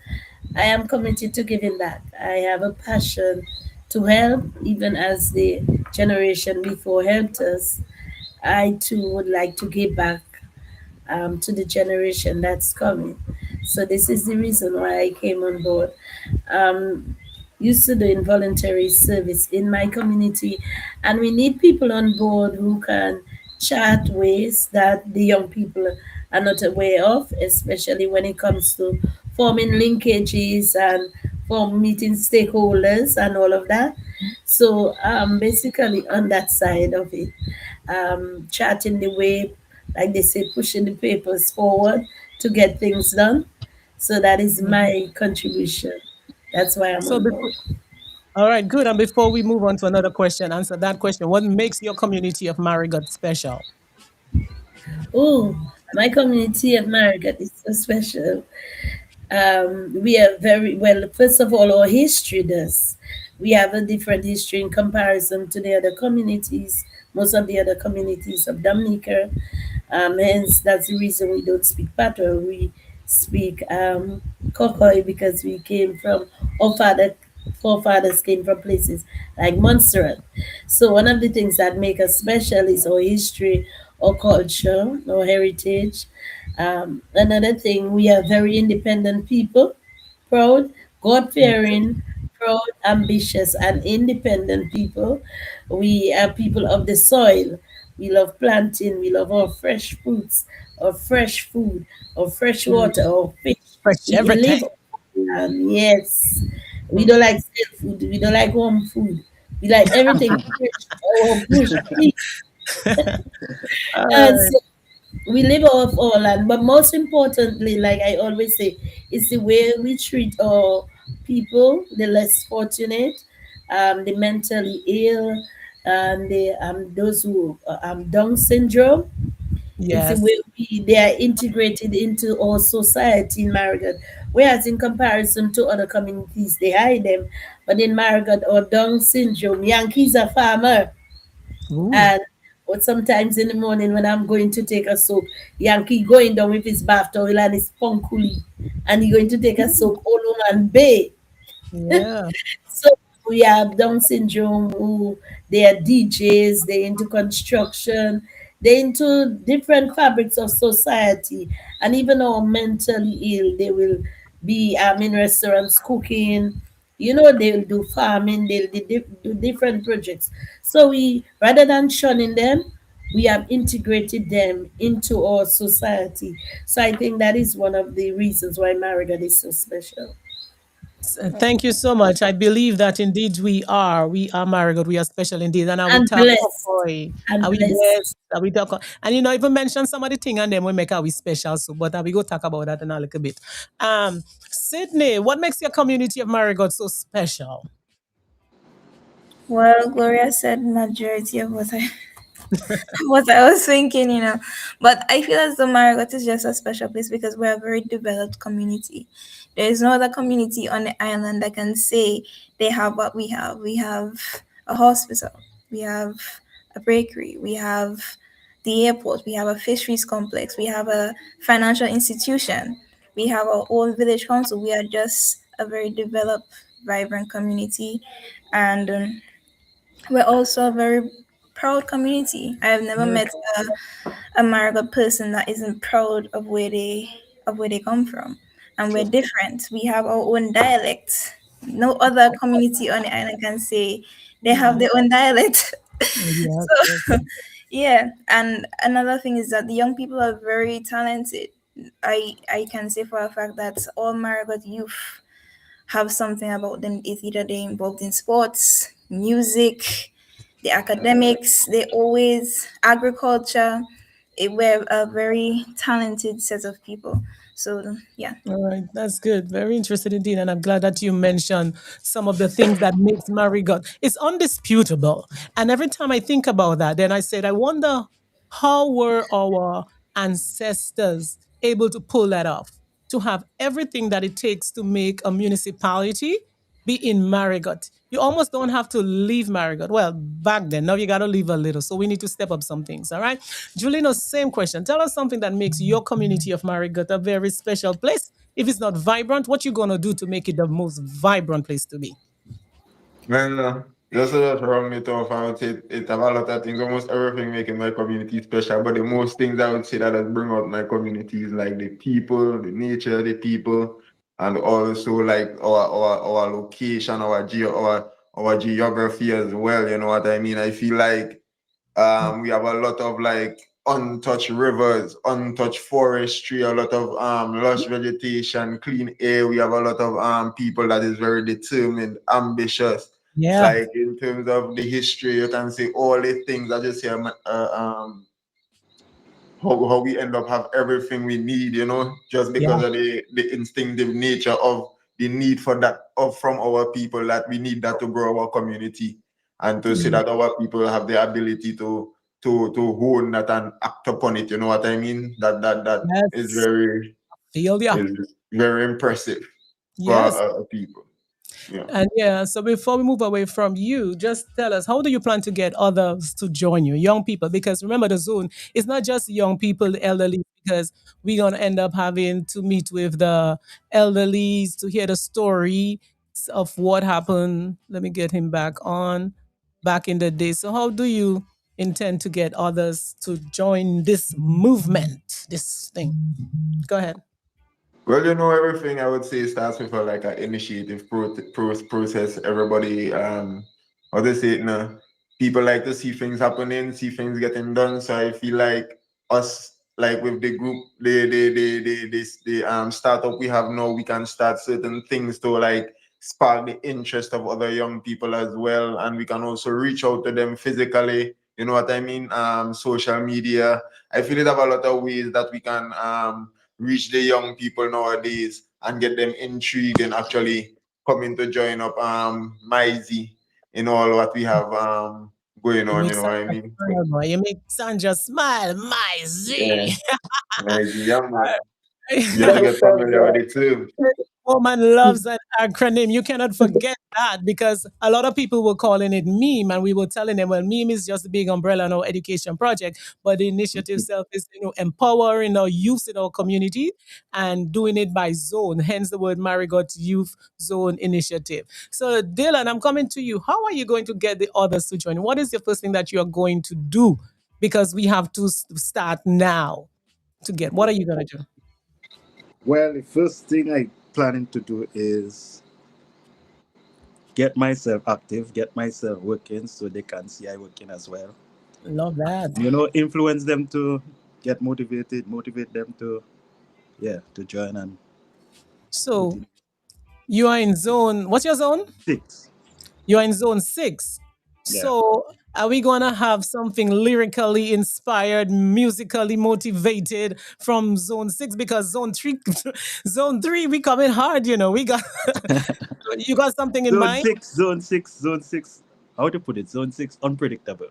I am committed to giving back. I have a passion to help, even as the generation before helped us. I too would like to give back to the generation that's coming. So this is the reason why I came on board. Um, Used to doing voluntary service in my community, and we need people on board who can chart ways that the young people are not aware of, especially when it comes to forming linkages and for meeting stakeholders and all of that. So basically on that side of it, charting the way, like they say, pushing the papers forward to get things done. So that is Mhm. my contribution. That's why I'm So on before, board. all right, good. And before we move on to another question, answer that question. What makes your community of Marigot special? Oh, my community of Marigot is so special. We are very well. First of all, our history does. We have a different history in comparison to the other communities, most of the other communities of Dominica. Hence, that's the reason we don't speak Patois. We speak Kokoi because we came from our forefathers came from places like Montserrat. So one of the things that make us special is our history, our culture, our heritage. Another thing, we are very independent people, proud, God fearing, proud, ambitious, and independent people. We are people of the soil. We love planting. We love our fresh fruits, our fresh food, our fresh Mm, water, our fish. fresh We everything. live on land. Yes. We Mm. don't like stale food. We don't like warm food. We like everything fresh. Our bush meat. All And right. so we live off our land, but most importantly, like I always say, is the way we treat our people, the less fortunate, the mentally ill, and those who Down syndrome. It's the Yes. way they are integrated into our society in Marigot. Whereas in comparison to other communities, they hide them. But in Marigot or Down syndrome, Yankees are farmer. Ooh. And or sometimes in the morning when I'm going to take a soap, Yankee going down with his bath towel and his punkuli, and he going to take a soap all and bay. Yeah. So we have Down syndrome who they are DJs, they into construction, they into different fabrics of society, and even our mentally ill, they will be in restaurants cooking. They'll do farming, they'll do different projects. So we, rather than shunning them, we have integrated them into our society. So I think that is one of the reasons why Marigot is so special Thank you so much. I believe that indeed we are. We are Marigot. We are special indeed. And I will and talk blessed Kokoi. and Are we blessed. blessed? Are we talk? And even mention some of the thing and then we make our we special. So, but we go talk about that in a little bit. Sydney, what makes your community of Marigot so special? Well, Gloria said majority of what I what I was thinking, But I feel as though Marigot is just a special place because we're a very developed community. There is no other community on the island that can say they have what we have. We have a hospital, we have a bakery, we have the airport, we have a fisheries complex, we have a financial institution, we have our own village council. We are just a very developed, vibrant community. And we're also a very proud community. I have never Very met a Marigot person that isn't proud of where they come from. And we're different. We have our own dialect. No other community on the island can say they have their own dialect. Yes, yes. So yeah. And another thing is that the young people are very talented. I can say for a fact that all Marigot youth have something about them. It's either they're involved in sports, music, the academics, they always agriculture. We're a very talented set of people. So yeah. All right, that's good. Very interested indeed, and I'm glad that you mentioned some of the things that makes Marigot. It's undisputable, and every time I think about that, then I said, I wonder how were our ancestors able to pull that off, to have everything that it takes to make a municipality be in Marigot. You almost don't have to leave Marigot. Well, back then, now you got to leave a little. So we need to step up some things. All right. Julino, same question. Tell us something that makes your community of Marigot a very special place. If it's not vibrant, what you going to do to make it the most vibrant place to be? Well, just around me tough, I would say it have a lot of things, almost everything making my community special. But the most things I would say that has bring out my community is like the people, the nature of the people, and also like our location, our geography as well. You know what I mean? I feel like we have a lot of like untouched rivers, untouched forestry, a lot of lush vegetation, clean air. We have a lot of people that is very determined, ambitious. Yeah. Like in terms of the history, you can see all the things I just say how we end up have everything we need, just Yeah. because of the instinctive nature of the need for that of from our people that we need that to grow our community and to see Mm. that our people have the ability to hone that and act upon it. You know what I mean? That is Yes. Feel yeah. very impressive for Yes. people. Yeah. And yeah, so before we move away from you, just tell us, how do you plan to get others to join you, young people? Because remember, the zone is not just young people, the elderly, because we're going to end up having to meet with the elderlies to hear the story of what happened. Let me get him back in the day. So, how do you intend to get others to join this movement, this thing? Go ahead. Well, everything I would say starts with like an initiative process. Everybody, how they say it now, people like to see things happening, see things getting done. So I feel like us, like with the group, the startup we have now, we can start certain things to like spark the interest of other young people as well, and we can also reach out to them physically. You know what I mean? Social media. I feel it have a lot of ways that we can reach the young people nowadays and get them intrigued and actually coming to join up MYZI in all what we have going You on, make you know what I Sandra mean? smile, boy. You make Sandra smile. My Yeah, Z. MYZI, yeah, man. You have to get Sounds familiar with it too. Woman loves an acronym. You cannot forget that because a lot of people were calling it meme, and we were telling them, well, meme is just a big umbrella in our education project, but the initiative itself is, empowering our youth in our community and doing it by zone. Hence the word Marigot Youth Zone Initiative. So, Dylan, I'm coming to you. How are you going to get the others to join? What is the first thing that you are going to do? Because we have to start now to get. What are you going to do? Well, the first thing I planning to do is get myself active, get myself working so they can see I working as well. Love that. Influence them to get motivated, motivate them to to join and So continue. you are in zone. What's your zone? Six. You are in zone 6. Yeah. So are we gonna have something lyrically inspired, musically motivated from zone 6? Because zone 3, zone 3, we coming hard. We got you got something in Zone mind. six, zone six, zone six. how to put it, zone 6, unpredictable. Yeah.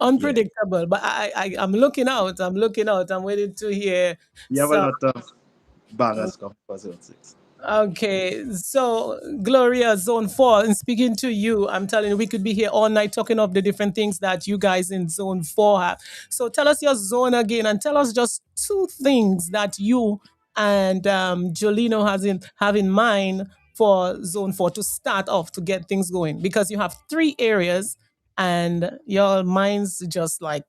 Unpredictable, but I'm looking out. I'm looking out. I'm waiting to hear We have a some. lot of bangers come for zone 6. Okay, so Gloria, Zone 4, and speaking to you, I'm telling you, we could be here all night talking of the different things that you guys in Zone 4 have. So tell us your zone again and tell us just two things that you and Jolino have in mind for Zone 4 to start off to get things going because you have three areas and your minds just like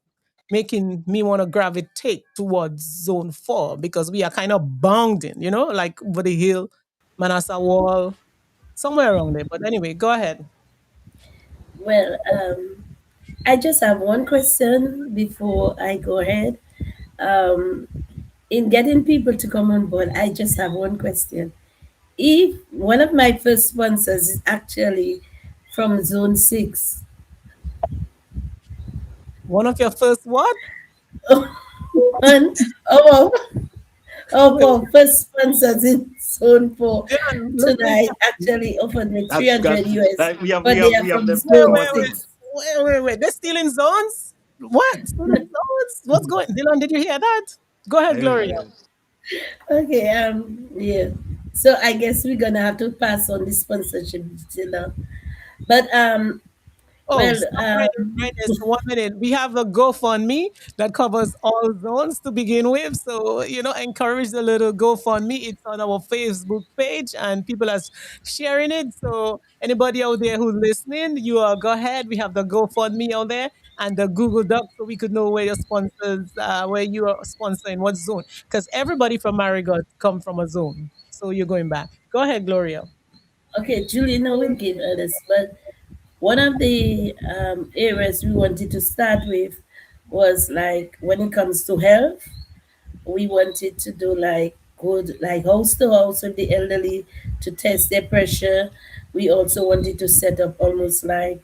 making me want to gravitate towards Zone 4 because we are kind of bounding, like over the hill, Manassa Wall, somewhere around there. But anyway, go ahead. Well, I just have one question before I go ahead. Um, in getting people to come on board, I just have one question. If one of my first sponsors is actually from Zone 6, One of your first what? one of Wait, our first sponsors in Zone 4 Dylan, look at tonight actually offered me That's 300 US, like we have we but they have are we have from them two Zone more wait, zones. 6. They're stealing zones? What? Stealing zones? What's going Dylan, did you hear that? Go ahead, I heard Gloria. that. Okay, yeah. So I guess we're gonna have to pass on the sponsorship detail. But Oh, well, stop right there. So 1 minute. We have a GoFundMe that covers all zones to begin with. So, encourage the little GoFundMe. It's on our Facebook page and people are sharing it. So anybody out there who's listening, go ahead. We have the GoFundMe out there and the Google Doc so we could know where your sponsors, where you are sponsoring what zone. Because everybody from Marigot come from a zone. So you're going back. Go ahead, Gloria. okay, Juliana will give others, but one of the areas we wanted to start with was like when it comes to health, we wanted to do like good, like house to house with the elderly to test their pressure. We also wanted to set up almost like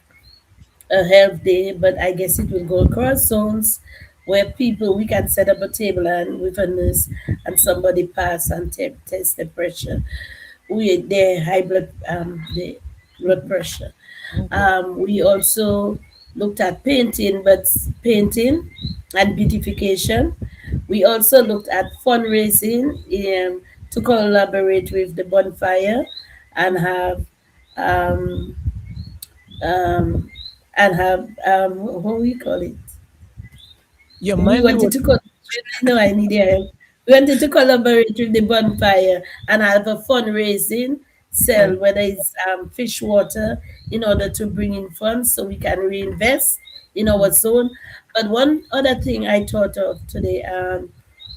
a health day, but I guess it will go across zones where people we can set up a table and with a nurse and somebody pass and test the pressure, with their high blood the blood pressure. Okay. We also looked at painting, but painting and beautification. We also looked at fundraising to collaborate with the bonfire and have um, um, what we call it. Your We mind be wanted to working. no, I need your help. We wanted to collaborate with the bonfire and have a fundraising sell, whether it's fish water, in order to bring in funds so we can reinvest in our zone. But one other thing I thought of today,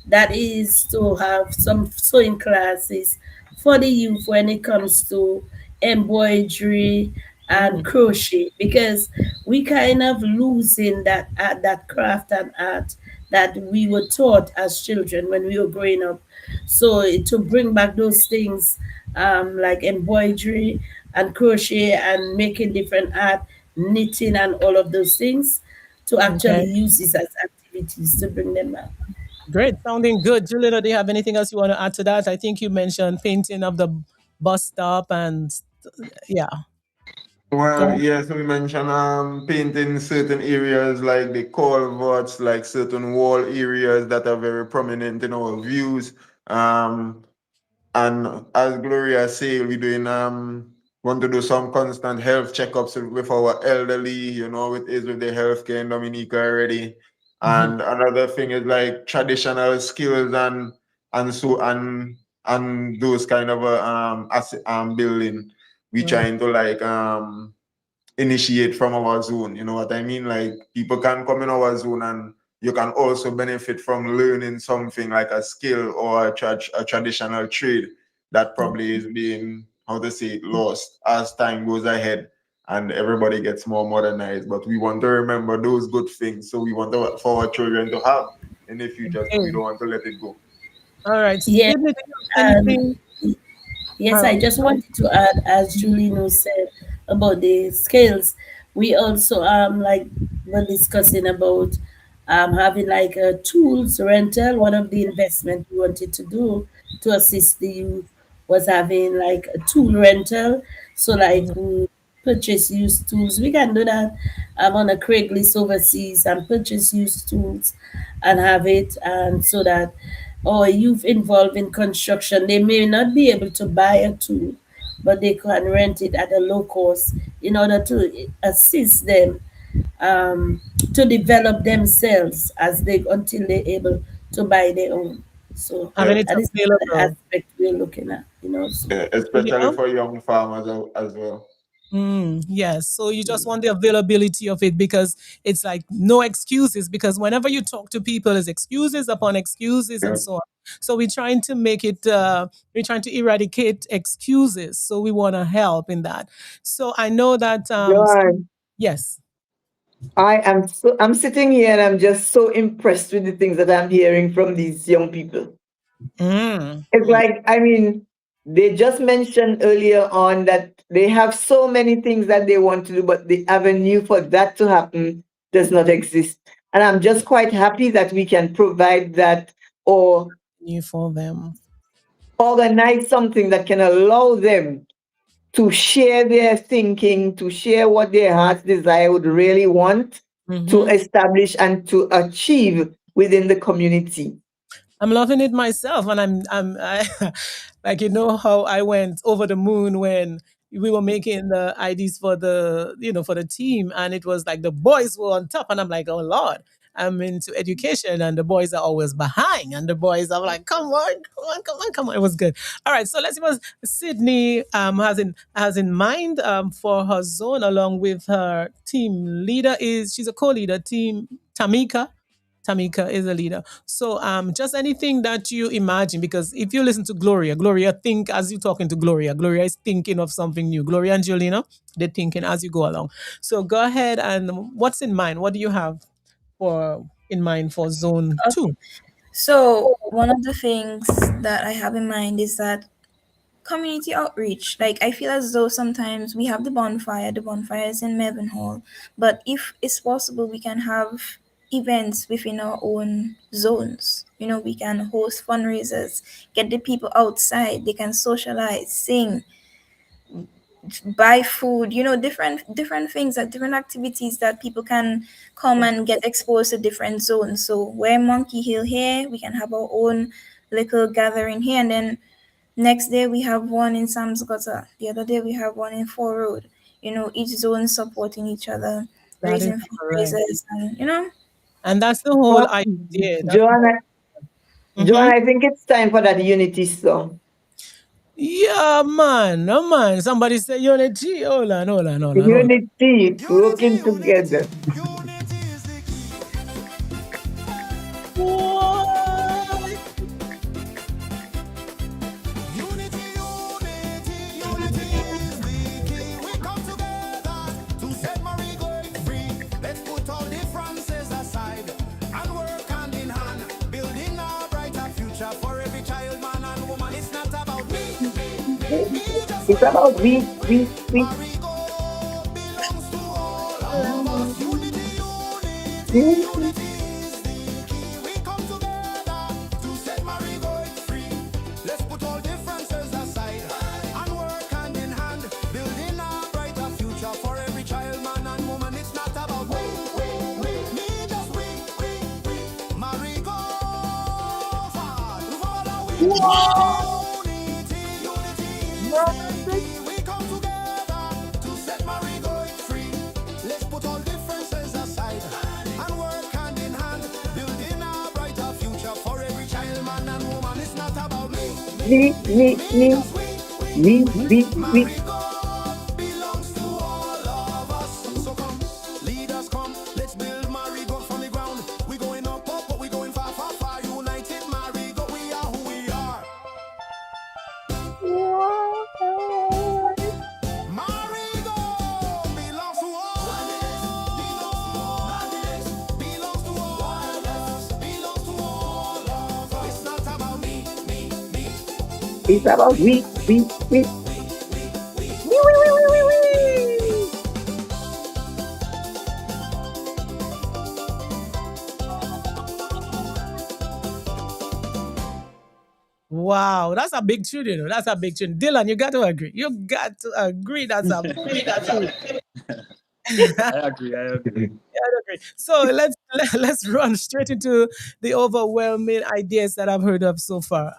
that is to have some sewing classes for the youth when it comes to embroidery and Mhm. crochet, because we kind of losing that that craft and art that we were taught as children when we were growing up. So to bring back those things, like embroidery and crochet and making different art, knitting and all of those things, to actually Okay. use this as activities to bring them back. Great, sounding good. Juliana, do you have anything else you want to add to that? I think you mentioned painting of the bus stop and yeah. Go Well, ahead. yes, we mentioned painting certain areas like the culverts, like certain wall areas that are very prominent in our views. Um, And as Gloria said, we doing want to do some constant health checkups with our elderly, with the healthcare in Dominica already. Mhm. And another thing is like traditional skills and those kind of building. We Mm. trying to like initiate from our zone. You know what I mean? Like people can come in our zone and you can also benefit from learning something like a skill or a traditional trade that probably is being, how to say it, lost as time goes ahead and everybody gets more modernized. But we want to remember those good things. So we want for our children to have in the future. So we Okay. don't want to let it go. All right. Yeah, Sydney, do you have and anything? yes, All I right. just wanted to add, as Julino said about the scales, we also like were discussing about having like a tools rental. One of the investment we wanted to do to assist the youth was having like a tool rental. So like Mhm. purchase used tools. We can do that on a Craigslist overseas and purchase used tools and have it, and so that, or youth involved in construction, they may not be able to buy a tool, but they can rent it at a low cost in order to assist them to develop themselves as they until they're able to buy their own. So Having Yeah, it that is the available. aspect we're looking at, so. yeah, especially Yeah. for young farmers as well. Yes. So you just want the availability of it because it's like no excuses. Because whenever you talk to people, it's excuses upon excuses Yeah. and so on. So we're trying to make it, we're trying to eradicate excuses. So we want to help in that. So I know that, Joanne, yes. I'm sitting here and I'm just so impressed with the things that I'm hearing from these young people. Mm. It's like, I mean, they just mentioned earlier on that they have so many things that they want to do, but the avenue for that to happen does not exist. And I'm just quite happy that we can provide that or New for them. organize something that can allow them to share their thinking, to share what their heart's desire would really want to Mm-hmm. establish and to achieve within the community. I'm loving it myself, and like how I went over the moon when we were making the IDs for the for the team, and it was like the boys were on top, and I'm like, oh Lord, I'm into education, and the boys are always behind, and the boys are like, come on, come on, come on, come on. It was good. All right, so let's see what Sydney has in mind for her zone, along with her team leader. She's a co-leader, team Tamika. Tamika is a leader. So just anything that you imagine, because if you listen to Gloria think as you talking to Gloria is thinking of something new. Gloria and Julina, they're thinking as you go along. So go ahead, and what's in mind? What do you have in mind for zone Okay. 2? So one of the things that I have in mind is that community outreach. Like I feel as though sometimes we have the bonfire is in Melbourne Hall, but if it's possible, we can have events within our own zones. We can host fundraisers, get the people outside, they can socialize, sing, buy food, different things, that different activities that people can come and get exposed to different zones. So we're Monkey Hill here, we can have our own little gathering here, and then next day we have one in Sam's Gutter. The other day we have one in Four Road. Each zone supporting each other, That is raising correct. fundraisers, and And that's the whole Well, idea. That's the whole. Joanna, Mhm. Joanna, I think it's time for that unity song. Yeah, man. No, man. Somebody say unity. Hold on, hold on, hold on, hold on. Unity, Unity, working unity, together. unity is the key. What? Unity, unity, unity is the key. We come together to set Marigot free. Let's put all differences aside and work hand in hand, building a brighter future for every child, man and woman. It's not about me, just It's about we. Marigot belongs to all of us. Unity, unity, We. unity is the key. We come together to set Marigot free. Let's put all differences aside and work hand in hand, building a brighter future for every child, man and woman. It's not about me, just we. Marigot, follow we. Unity, unity is the key. We come together to set Marigot free. Let's put all differences aside and work hand in hand, building a brighter future for every child, man and woman. It's not about me, We. just We. Marigot belongs to all of us. So come, leaders come, let's build Marigot from the ground. We going up, but we going far, far, far. United Marigot, we are who we are. Marigot belongs to all. Belongs to all of us. Belongs to all of us. It's not about me. It's about we. Wow, that's a big tune, you know. That's a big tune. Dylan, you got to agree. You got to agree. That's a big tune. I agree. I agree. Yeah, I agree. So let's run straight into the overwhelming ideas that I've heard of so far.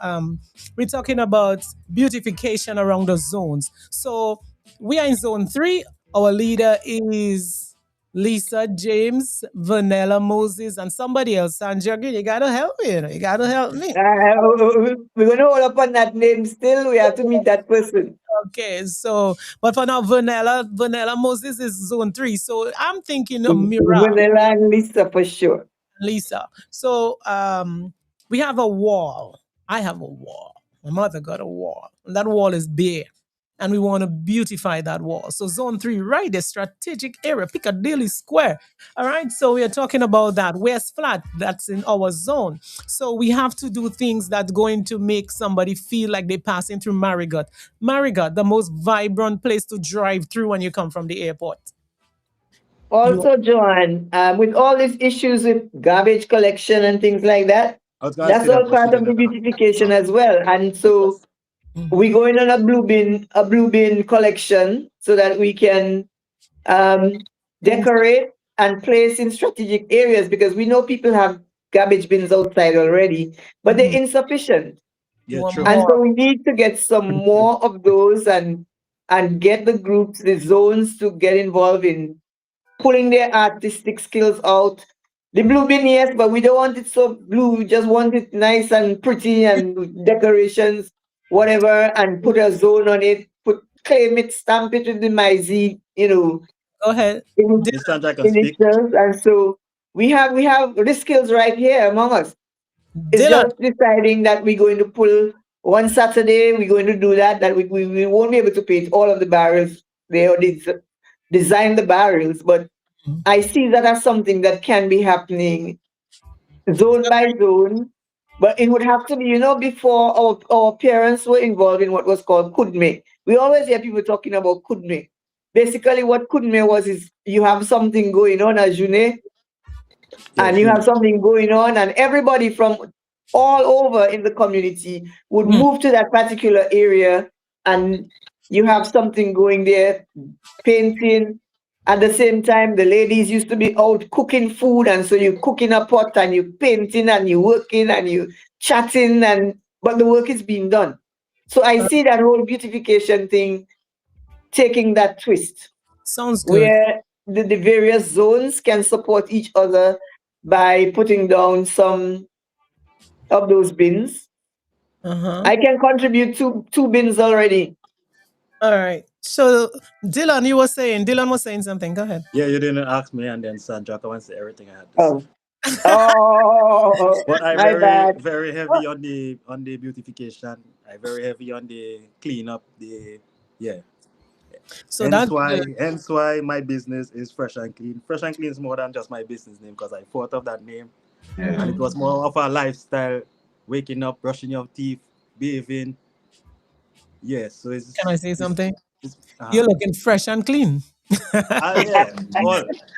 We're talking about beautification around the zones. So we are in zone 3. Our leader is Lisa, James, Vanilla, Moses, and somebody else. Sandra, you gotta help me. You know. You gotta help me. We're going to hold up on that name still. We have to meet that person. Okay, so but for now, Vanilla Moses is zone 3. So I'm thinking of Mira. Vanilla and Lisa for sure. Lisa. So we have a wall. I have a wall. My mother got a wall. And that wall is bare. And we want to beautify that wall. So zone 3, right, the strategic area, Piccadilly Square. All right. So we are talking about that. West Flat, that's in our zone. So we have to do things that's going to make somebody feel like they're passing through Marigot. Marigot, the most vibrant place to drive through when you come from the airport. You Also, Joanne, with all these issues with garbage collection and things like that, I was gonna that's say that, all but she part of the didn't. beautification as well. And so Yes. we're going on a blue bin collection so that we can decorate and place in strategic areas because we know people have garbage bins outside already, but they're insufficient. you Yeah, want true. And more. so we need to get some more of those and get the groups, the zones to get involved in pulling their artistic skills out. The blue bin, yes, but we don't want it so blue. We just want it nice and pretty and decorations, whatever, and put a zone on it, claim it, stamp it with the MYZI, Go ahead. ini- Miss Sandra can speak. initials. And so we have the skills right here among us. It's Dylan, just deciding that we're going to pull one Saturday, we're going to do that, we won't be able to paint all of the barrels. They already design the barrels, but I see that as something that can be happening zone by zone. But it would have to be, before our parents were involved in what was called Kudme. We always hear people talking about Kudme. Basically, what Kudme was is you have something going on as June, Yeah, and you have June. something going on, and everybody from all over in the community would move to that particular area, and you have something going there, painting. At the same time, the ladies used to be out cooking food, and so you cook in a pot and you painting and you working and you chatting, and but the work is being done. So I see that whole beautification thing taking that twist sounds good. where the various zones can support each other by putting down some of those bins. Uh-huh. I can contribute two bins already. All right. So Dylan was saying something. Go ahead. Yeah, you didn't ask me, and then Sandra can say everything I had to say. Oh, oh, But I my very bad. very heavy on the beautification. I very heavy on the clean up. The yeah. So that's good. Hence why my business is Fresh and Clean. Fresh and Clean is more than just my business name because I thought of that name, and it was more of a lifestyle. Waking up, brushing your teeth, bathing. Yeah, so Can I say something? it's You're looking fresh and clean. yeah,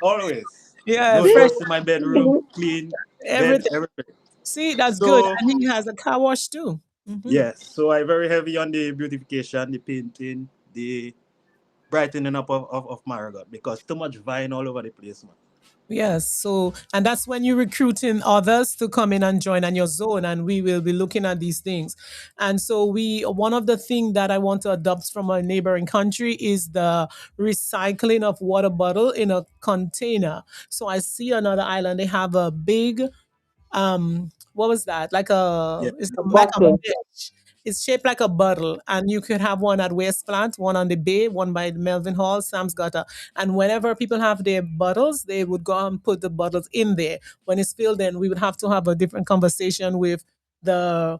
always. Yeah, No fresh dust in my bedroom, clean bed, everything. everything. See, that's good. So And he has a car wash too. yes, so I very heavy on the beautification, the painting, the brightening up of Marigot because too much vine all over the place, man. Yes. So, and that's when you're recruiting others to come in and join on your zone, and we will be looking at these things. And so, one of the things that I want to adopt from a neighboring country is the recycling of water bottle in a container. So, I see another island; they have a big what was that, like Yeah, it's A like a bottle. mesh. It's shaped like a bottle, and you could have one at West Plant, one on the bay, one by Melvin Hall. Sam's got a, and whenever people have their bottles, they would go and put the bottles in there. When it's filled, then we would have to have a different conversation with the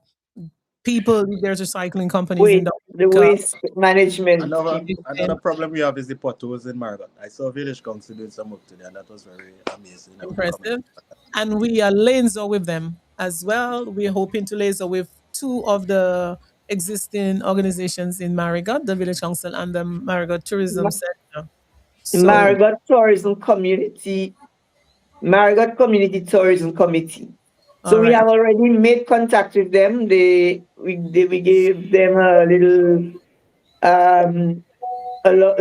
people. There's recycling companies in The Dominica. waste management. another problem we have is the potholes in Marigot. I saw Village Council doing some work today, and that was very amazing. I would recommend. Impressive. And we are laser with them as well. We're hoping to laser with two of the existing organizations in Marigot, the Village Council and the Marigot Tourism Ma- Center. So, Marigot Tourism Community, Marigot Community Tourism Committee. So All we right. have already made contact with them. We gave them a little um a lot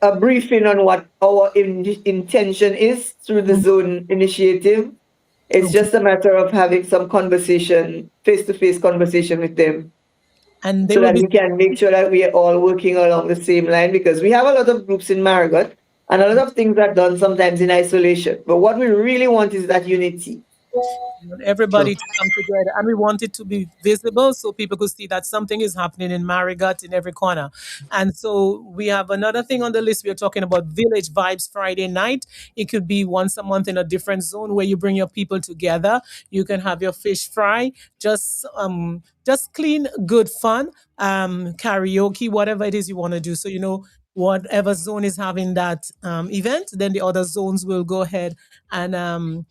a briefing on what our intention is through the Mhm. zone initiative. It's Okay. just a matter of having some conversation, face to face conversation with them, And they so will that be we can make sure that we are all working along the same line, because we have a lot of groups in Marigot and a lot of things are done sometimes in isolation. But what we really want is that unity. want True. everybody to come together, and we want it to be visible so people could see that something is happening in Marigot in every corner. And so we have another thing on the list. We are talking about Village Vibes Friday night. It could be once a month in a different zone where you bring your people together. You can have your fish fry, just clean, good fun, karaoke, whatever it is you want to do. So whatever zone is having that event, then the other zones will go ahead and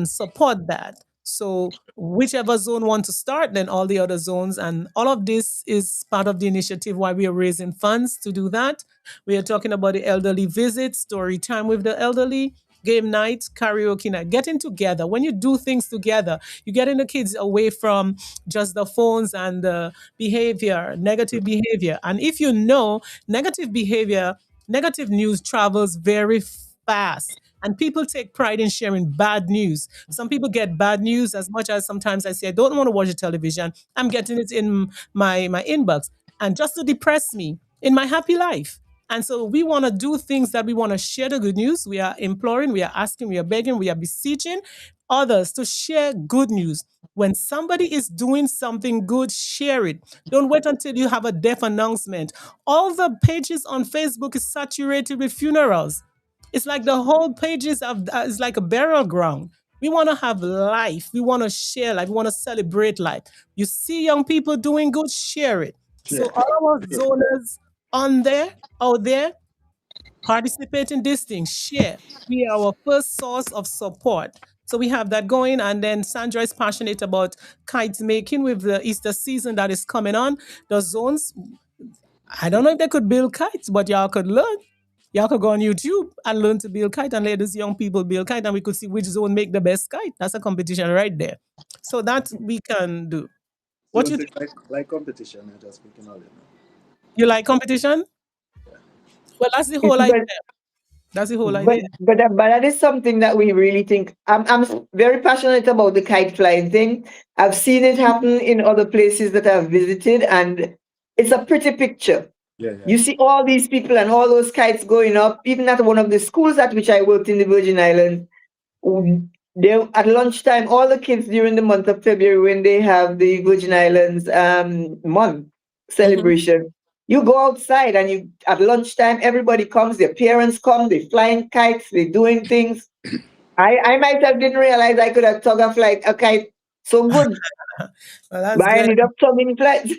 support that. So whichever zone want to start, then all the other zones, and all of this is part of the initiative why we are raising funds to do that. We are talking about the elderly visit, story time with the elderly, game night, karaoke night, getting together. When you do things together, you're getting the kids away from just the phones and the behavior, negative behavior. And if you know negative behavior, negative news travels very fast. And people take pride in sharing bad news. Some people get bad news as much as sometimes I say, I don't want to watch the television. I'm getting it in my inbox. And just to depress me in my happy life. And so we want to do things that we want to share the good news. We are imploring, we are asking, we are begging, we are beseeching others to share good news. When somebody is doing something good, share it. Don't wait until you have a death announcement. All the pages on Facebook is saturated with funerals. It's like the whole pages of is like a burial ground. We want to have life. We want to share life. We want to celebrate life. You see young people doing good, share it. Yeah. So all our zoners on there, out there, participate in this thing, share. We are our first source of support. So we have that going. And then Sandra is passionate about kite making with the Easter season that is coming on. The zones, I don't know if they could build kites, but y'all could learn. Y'all could go on YouTube and learn to build kite and let these young people build kite, and we could see which zone make the best kite. That's a competition right there. So that we can do. What Zone you six think? like competition. I just speaking all it now. You like competition? Well, that's the whole idea. But That's the whole but idea. but that is something that we really think. I'm very passionate about the kite flying thing. I've seen it happen in other places that I've visited, and it's a pretty picture. Yeah, yeah. You see all these people and all those kites going up. Even at one of the schools at which I worked in the Virgin Islands, they at lunchtime, all the kids during the month of February, when they have the Virgin Islands month Mhm. celebration, you go outside and you at lunchtime, everybody comes, their parents come, they flying kites, they doing things. I myself didn't realize I could have tug a flight a kite so good, Well, that's but I good. ended up tugging flights.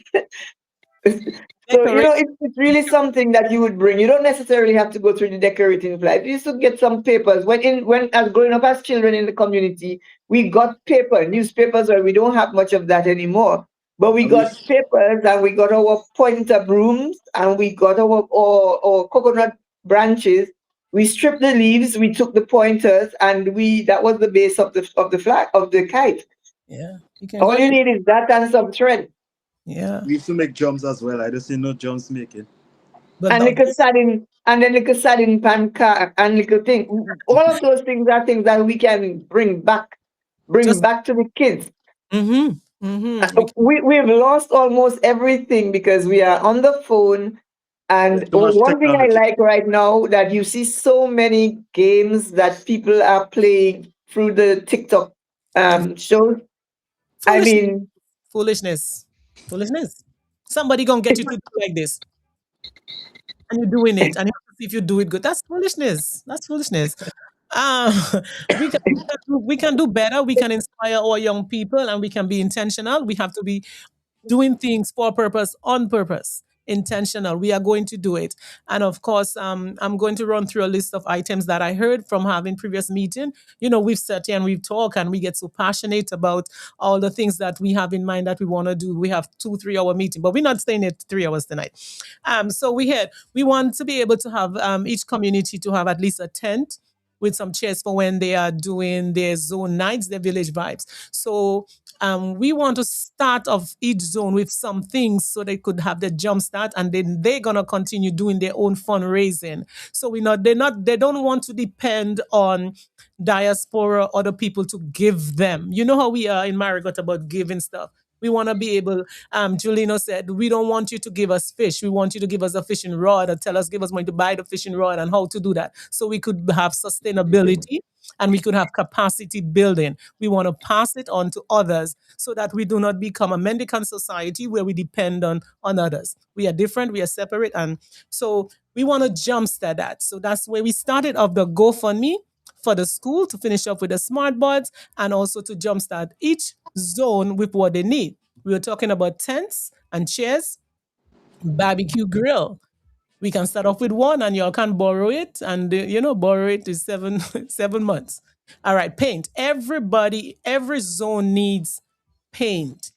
So, Decorate. it's really something that you would bring. You don't necessarily have to go through the decorating flight. You used to get some papers. When as growing up as children in the community, we got paper, newspapers, where we don't have much of that anymore. But we And we got papers and we got our pointer brooms and we got our coconut branches. We stripped the leaves, we took the pointers, and we that was the base of the flag of the kite. Yeah, you can go All you ahead. need is that and some thread. Yeah, we used to make jumps as well. I just see no jumps making. but And little sardine, and then little sardine pancake and little thing. All of those things are things that we can bring just back to the kids. We can, We've lost almost everything because we are on the phone. Yeah, And too much one thing I technology. like right now that you see so many games that people are playing through the TikTok shows. I foolish, mean, foolishness, foolishness. Somebody gonna get you to do like this, and you're doing it, and you have to see if you do it good. That's foolishness. That's foolishness. Um, we can do better. We can inspire our young people, and we can be intentional. We have to be doing things for a purpose, on purpose, intentional. We are going to do it. And of course, I'm going to run through a list of items that I heard from having previous meeting. We've sat here and we've talked and we get so passionate about all the things that we have in mind that we want to do. We have 2 3 hour meeting, but we're not staying at 3 hours tonight. So we want to be able to have each community to have at least a tent with some chairs for when they are doing their zone nights, their village vibes. So we want to start off each zone with some things so they could have the jump start, and then they're gonna continue doing their own fundraising. So they don't want to depend on diaspora, other people to give them. You know how we are in Marigot about giving stuff. We want to be able, Julino said, we don't want you to give us fish. We want you to give us a fishing rod, or tell us, give us money to buy the fishing rod and how to do that. So we could have sustainability and we could have capacity building. We want to pass it on to others so that we do not become a mendicant society where we depend on others. We are different, we are separate. And so we want to jumpstart that. So that's where we started off the GoFundMe for the school to finish up with the smart boards and also to jumpstart each zone with what they need. We were talking about tents and chairs, barbecue grill. We can start off with one and y'all can borrow it, and borrow it is 7 months. All right, paint. Every zone needs paint.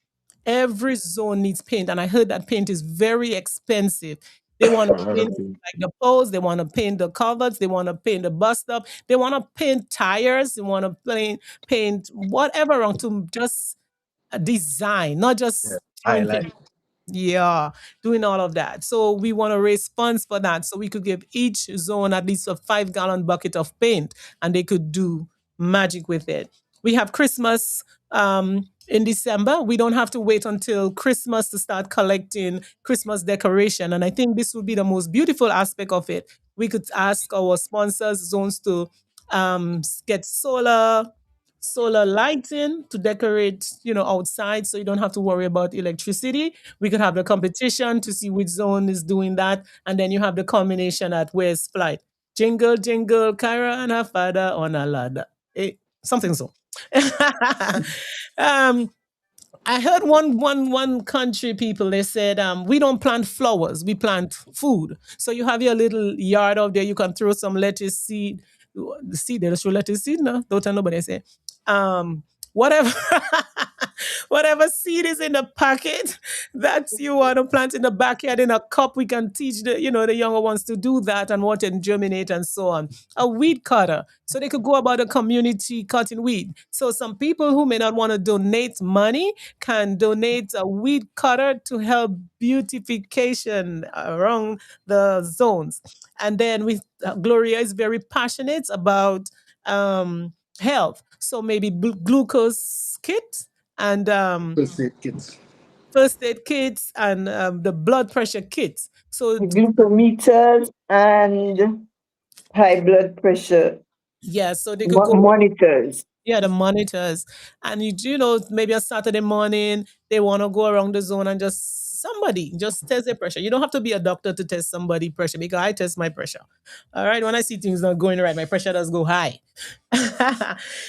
Every zone needs paint, and I heard that paint is very expensive. They want to paint like the poles, they want to paint the covers, they want to paint the bus stop, they want to paint tires, they want to paint whatever wrong to just design, not Yeah. just throwing Highlight. paint. Yeah, doing all of that. So we want to raise funds for that. So we could give each zone at least a 5 gallon bucket of paint and they could do magic with it. We have Christmas in December. We don't have to wait until Christmas to start collecting Christmas decoration. And I think this would be the most beautiful aspect of it. We could ask our sponsors, zones, to get solar lighting to decorate, outside, so you don't have to worry about electricity. We could have the competition to see which zone is doing that, and then you have the combination at where's flight. Jingle, jingle, Kyra and her father on a ladder. Something so. um, I heard one country people, they said we don't plant flowers, we plant food. So you have your little yard out there, you can throw some lettuce seed. The seed, there's your lettuce seed now. Don't tell nobody. I say whatever whatever seed is in the packet that you want to plant in the backyard in a cup. We can teach the younger ones to do that and watch it germinate and so on. A weed cutter, so they could go about the community cutting weed. So some people who may not want to donate money can donate a weed cutter to help beautification around the zones. And then Gloria is very passionate about health. So maybe glucose kit and First aid kits. first aid kits and the blood pressure kits. So Glucometers and high blood pressure yeah, so they could go. monitors. Yeah, the monitors. And maybe a Saturday morning, they want to go around the zone and somebody just test their pressure. You don't have to be a doctor to test somebody pressure, because I test my pressure. All right. When I see things not going right, my pressure does go high.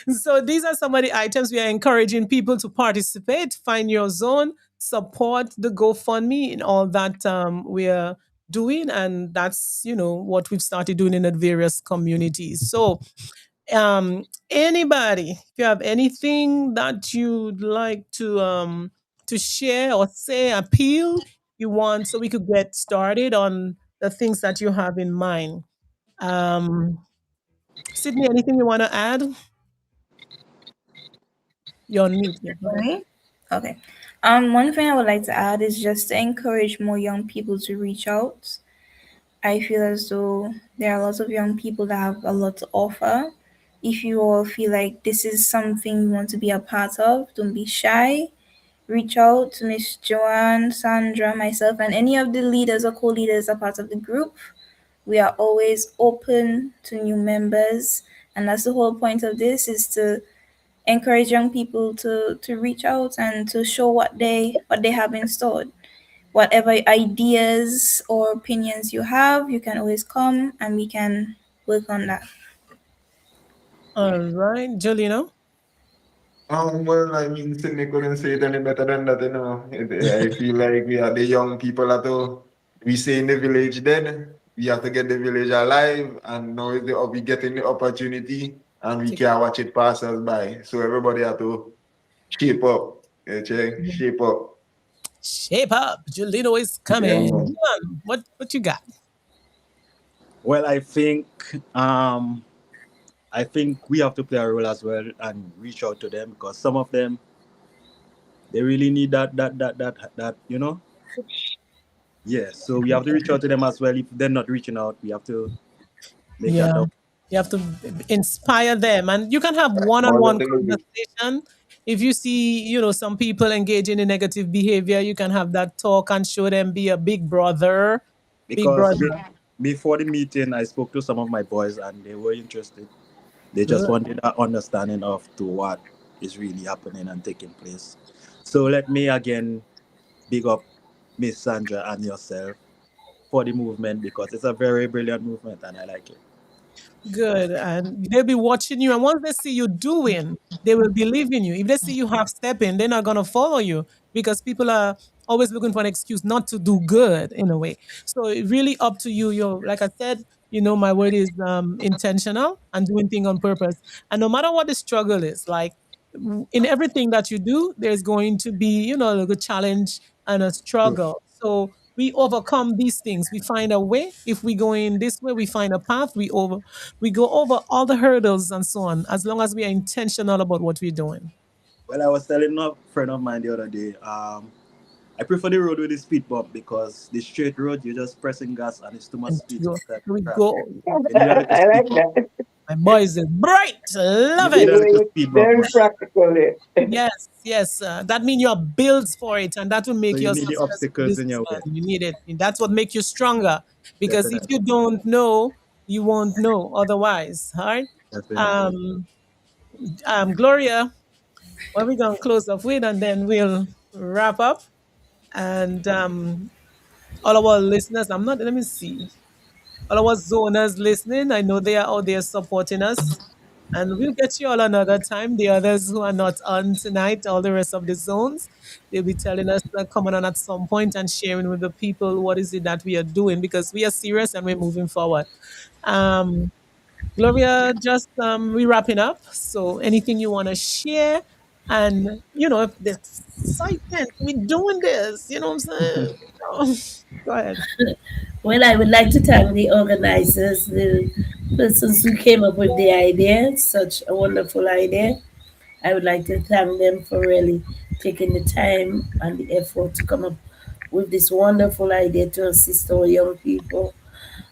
So these are some of the items we are encouraging people to participate, find your zone, support the GoFundMe in all that we are doing. And that's, what we've started doing in the various communities. So anybody, if you have anything that you'd like to share or say, appeal you want, so we could get started on the things that you have in mind. um Sydney, anything you want to add? You're on mute. Yeah, go ahead. Right? Okay. One thing I would like to add is just to encourage more young people to reach out. I feel as though there are lots of young people that have a lot to offer. If you all feel like this is something you want to be a part of, don't be shy. Reach out to Miss Joanne, Sandra, myself, and any of the leaders or co-leaders are part of the group. We are always open to new members, and that's the whole point of this, is to encourage young people to reach out and to show what they have in store. Whatever ideas or opinions you have, you can always come and we can work on that. All right, Jolino. Well, I mean, Sydney couldn't say it any better than that, I feel like we are the young people that we say in the village then, we have to get the village alive, and now we getting the opportunity, and we can't watch it pass us by. So everybody have to shape up. Okay? Shape up. Shape up. Jolino is coming. Yeah. Come on. What you got? Well, I think I think we have to play a role as well and reach out to them because some of them they really need that yeah. So we have to reach out to them as well. If they're not reaching out, we have to make that Yeah. up. You have to inspire them. And you can have More than one-on-one delivery. conversation. If you see, some people engaging in negative behavior, you can have that talk and show them, be a big brother. Big Because brother. before the meeting, I spoke to some of my boys and they were interested. They just Good. wanted an understanding of to what is really happening and taking place. So let me again big up Miss Sandra and yourself for the movement because it's a very brilliant movement and I like it. Good. And they'll be watching you. And once they see you doing, they will believe in you. If they see you half stepping, they're not going to follow you because people are always looking for an excuse not to do good in a way. So it really up to you. You're, like I said, my word is intentional and doing things on purpose. And no matter what the struggle is, like in everything that you do, there's going to be, a good challenge and a True. struggle. So we overcome these things. We find a way. If we go in this way, we find a path. We go over all the hurdles and so on, as long as we are intentional about what we're doing. Well, I was telling a friend of mine the other day, I prefer the road with the speed bump because the straight road, you're just pressing gas and it's too much And speed go, sometimes. we Traffic. go. You need a little I speed like bump. that. My boys is bright. You Love need it. a little speed bump, Very man. practical. Yes, yes. That means you are built for it, and that will So make you you a need the successful obstacles in your businessman. way. You need it. And that's what makes you stronger. Because if Definitely. you don't know, you won't know otherwise. All right. Definitely. Um, Gloria, what we gonna close off with, and then we'll wrap up. And all our listeners, I'm not. Let me see. All our zoners listening, I know they are out there supporting us. And we'll get you all another time. The others who are not on tonight, all the rest of the zones, they'll be telling us coming on at some point and sharing with the people what is it that we are doing because we are serious and we're moving forward. Um, Gloria, just we wrapping up. So anything you want to share, and if the excitement, we doing this. You know what I'm saying? Go ahead. Well, I would like to thank the organizers, the persons who came up with the idea, such a wonderful idea. I would like to thank them for really taking the time and the effort to come up with this wonderful idea to assist our young people.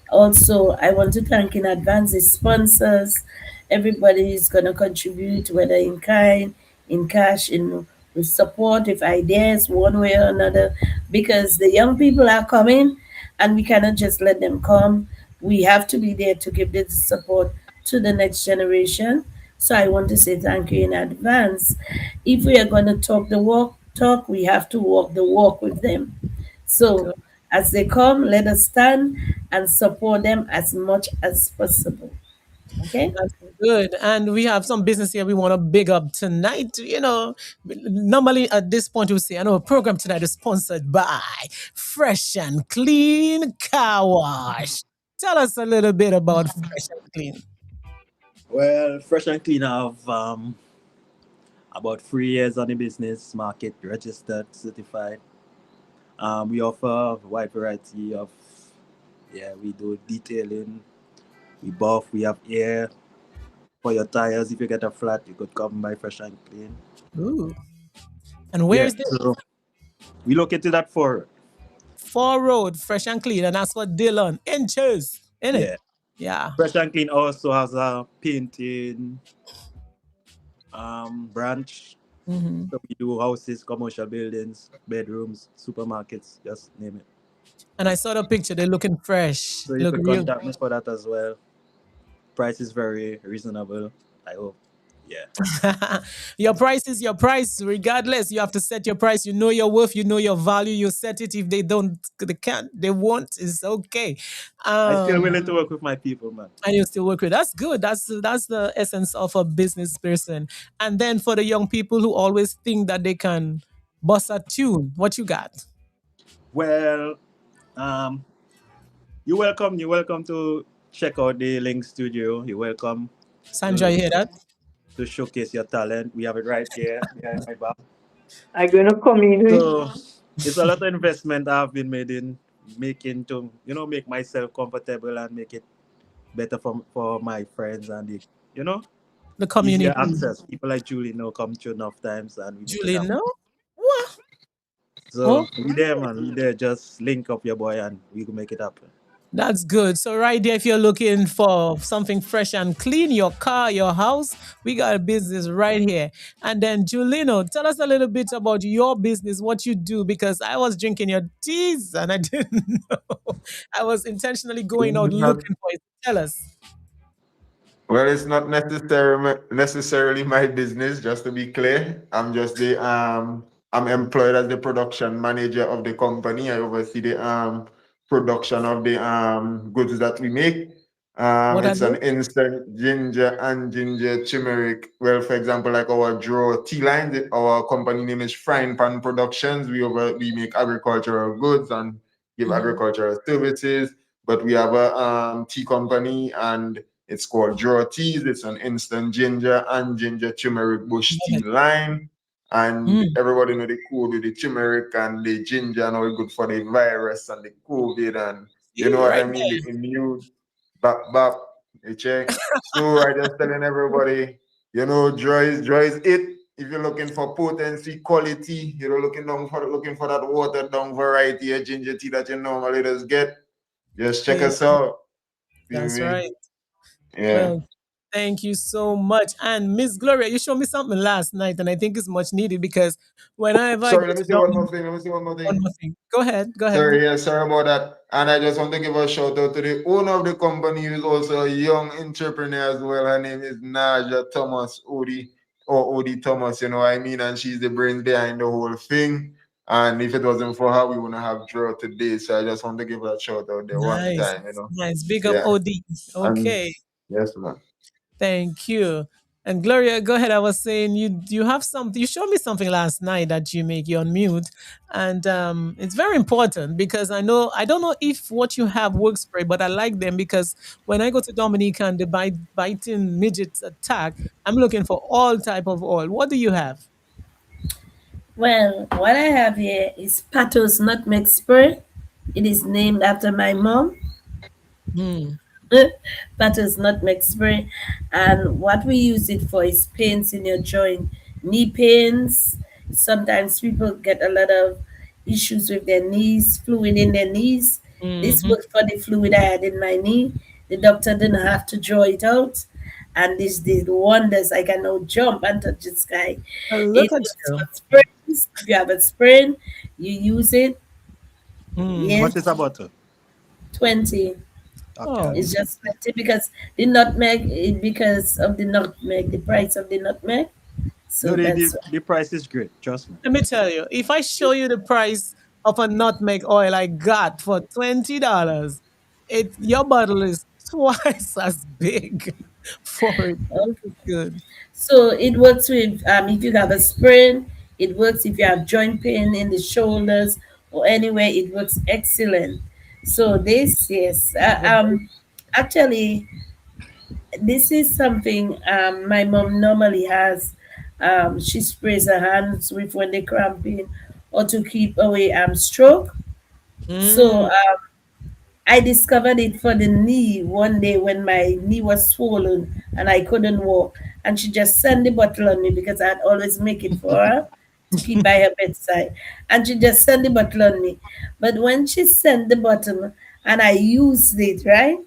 Also, I want to thank in advance the sponsors. Everybody is going to contribute, whether in kind, in cash, in with support, with ideas, one way or another, because the young people are coming and we cannot just let them come. We have to be there to give this support to the next generation. So I want to say thank you in advance. If we are going to talk the walk, talk, we have to walk the walk with them. So Good. as they come, let us stand and support them as much as possible. Okay? That's good. And we have some business here we want to big up tonight. Normally at this point we say, I know a program tonight is sponsored by Fresh and Clean Car Wash. Tell us a little bit about Fresh and Clean. Well, Fresh and Clean have about 3 years on the business market, registered, certified. We offer a wide variety of, yeah, we do detailing, we buff, we have air for your tires. If you get a flat, you could come by Fresh and Clean. Ooh. And where Yeah, is this? so we located that for, Four Road, Fresh and Clean. And that's for Dylan. Inches. In it. yeah. Yeah. Fresh and Clean also has a painting branch. Hmm. So we do houses, commercial buildings, bedrooms, supermarkets, just name it. And I saw the picture. They're looking fresh. So you Look could real. contact me for that as well. Price is very reasonable. I hope. Yeah. Your price is your price, regardless. You have to set your price. You know your worth. You know your value. You set it. If they don't, they can't. They won't. It's okay. I still Um, willing to work with my people, man. and you still work with. That's good. That's the essence of a business person. And then for the young people who always think that they can bust a tune, what you got, Well, um, you're welcome to check out the Link Studio. You're welcome Sandra? to You hear that? to showcase your talent. We have it right here behind my back. I'm going to come in. So it's a lot of investment I've been made in making to make myself comfortable and make it better for my friends and the you know, The easier community. access. People like Julie know come through enough times and we make it Julie, happen. no? What? So we there, Okay. man. We there. Just link up your boy and we can make it happen. That's good. So right there, if you're looking for something fresh and clean, your car, your house, we got a business right here. And then Julino, tell us a little bit about your business, what you do, because I was drinking your teas and I didn't know. I was intentionally going out It's not looking for it. Tell us. Well, it's not necessarily my business, just to be clear. I'm employed as the production manager of the company. I oversee the production of the goods that we make. What are It's an they? instant ginger and ginger turmeric. Well, for example, like our draw tea line, our company name is Frying Pan Productions. We make agricultural goods and give Mhm. agricultural services. But we have a tea company, and it's called Draw Teas. It's an instant ginger and ginger turmeric bush Love tea it. line. And Mm. everybody know the code with the turmeric and the ginger and how it's good for the virus and the COVID and you See, know what right I mean, the there. immune bap, you check. So I just telling everybody, joy is it. If you're looking for potency, quality, you're looking for that watered down variety of ginger tea that you normally just get, just check Yeah, us out. Feel that's me? right. Yeah. Well, thank you so much. And Miss Gloria, you showed me something last night, and I think it's much needed because whenever I Sorry, go let me to say one more Dominican, thing. Let me say one more one thing. more thing. Go ahead. Go ahead. Sorry, yeah, sorry about that. And I just want to give a shout out to the owner of the company, who is also a young entrepreneur as well. Her name is Naja Thomas Odie, or Odie Thomas, you know what I mean? And she's the brains behind the whole thing. And if it wasn't for her, we wouldn't have draw today. So I just want to give her a shout out there one Nice. time, you know. Nice. Big up Yeah. OD. And Okay. yes, man. Thank you. And Gloria, go ahead. I was saying you have something. You showed me something last night that you make. You're on mute, and it's very important because I don't know if what you have works for it, but I like them because when I go to Dominica and the biting midgets attack, I'm looking for all type of oil. What do you have? Well, what I have here is Pato's nutmeg spray. It is named after my mom. Hmm. That is nutmeg spray. And what we use it for is pains in your joint, knee pains. Sometimes people get a lot of issues with their knees, fluid in their knees. This Mm-hmm. was for the fluid I had in my knee. The doctor didn't have to draw it out. And this did wonders. I can now jump and touch the sky. Look It at works you. for sprains. If you have a sprain, you use it. How Hmm. much is Yes, about to? 20. Okay. Oh, It's just 20 because the nutmeg, because of the nutmeg, the price of the nutmeg. No, So that's why. the price is great. Trust me. let me tell you, if I show you the price of a nutmeg oil I got for $20, your bottle is twice as big for it. This Okay. is good. So it works with if you have a sprain, it works if you have joint pain in the shoulders or anywhere, it works excellent. So this, yes, actually, this is something my mom normally has. She sprays her hands with when they cramping or to keep away stroke. So Mm, I discovered it for the knee one day when my knee was swollen and I couldn't walk. And she just sent the bottle on me because I'd always make it for her to keep by her bedside. And she just sent the bottle on me. But when she sent the bottle and I used it, right?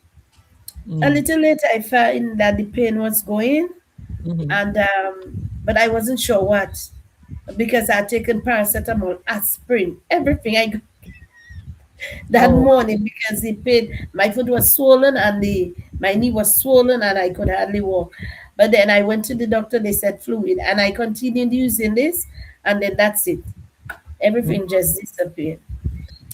A mm, little later I found that the pain was going mhm. and but I wasn't sure what because I'd taken paracetamol, aspirin, everything I that Oh, morning because the pain, my foot was swollen and my knee was swollen and I could hardly walk. But then I went to the doctor, they said fluid, and I continued using this, and then that's it. mm, Everything just disappeared.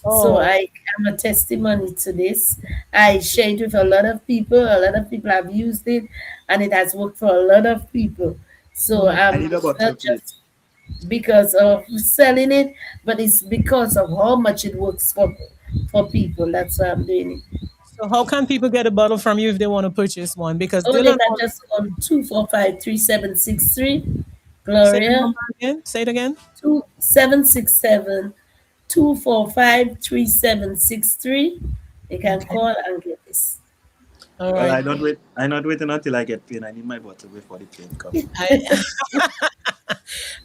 So oh, I am a testimony to this. I share it with a lot of people. A lot of people have used it, and it has worked for a lot of people. So mm. I need a it's bottle, not please. just because of selling it, but it's because of how much it works for people. That's why I'm doing it. So how can people get a bottle from you if they want to purchase one? Because Oh, they Dylan, can just call 245-3763. say the Gloria, number again. Say it again. 2767-245-3763. They can Okay. call and get this. All Well, right. I not waiting until I get pain. I need my bottle before the pain come. I,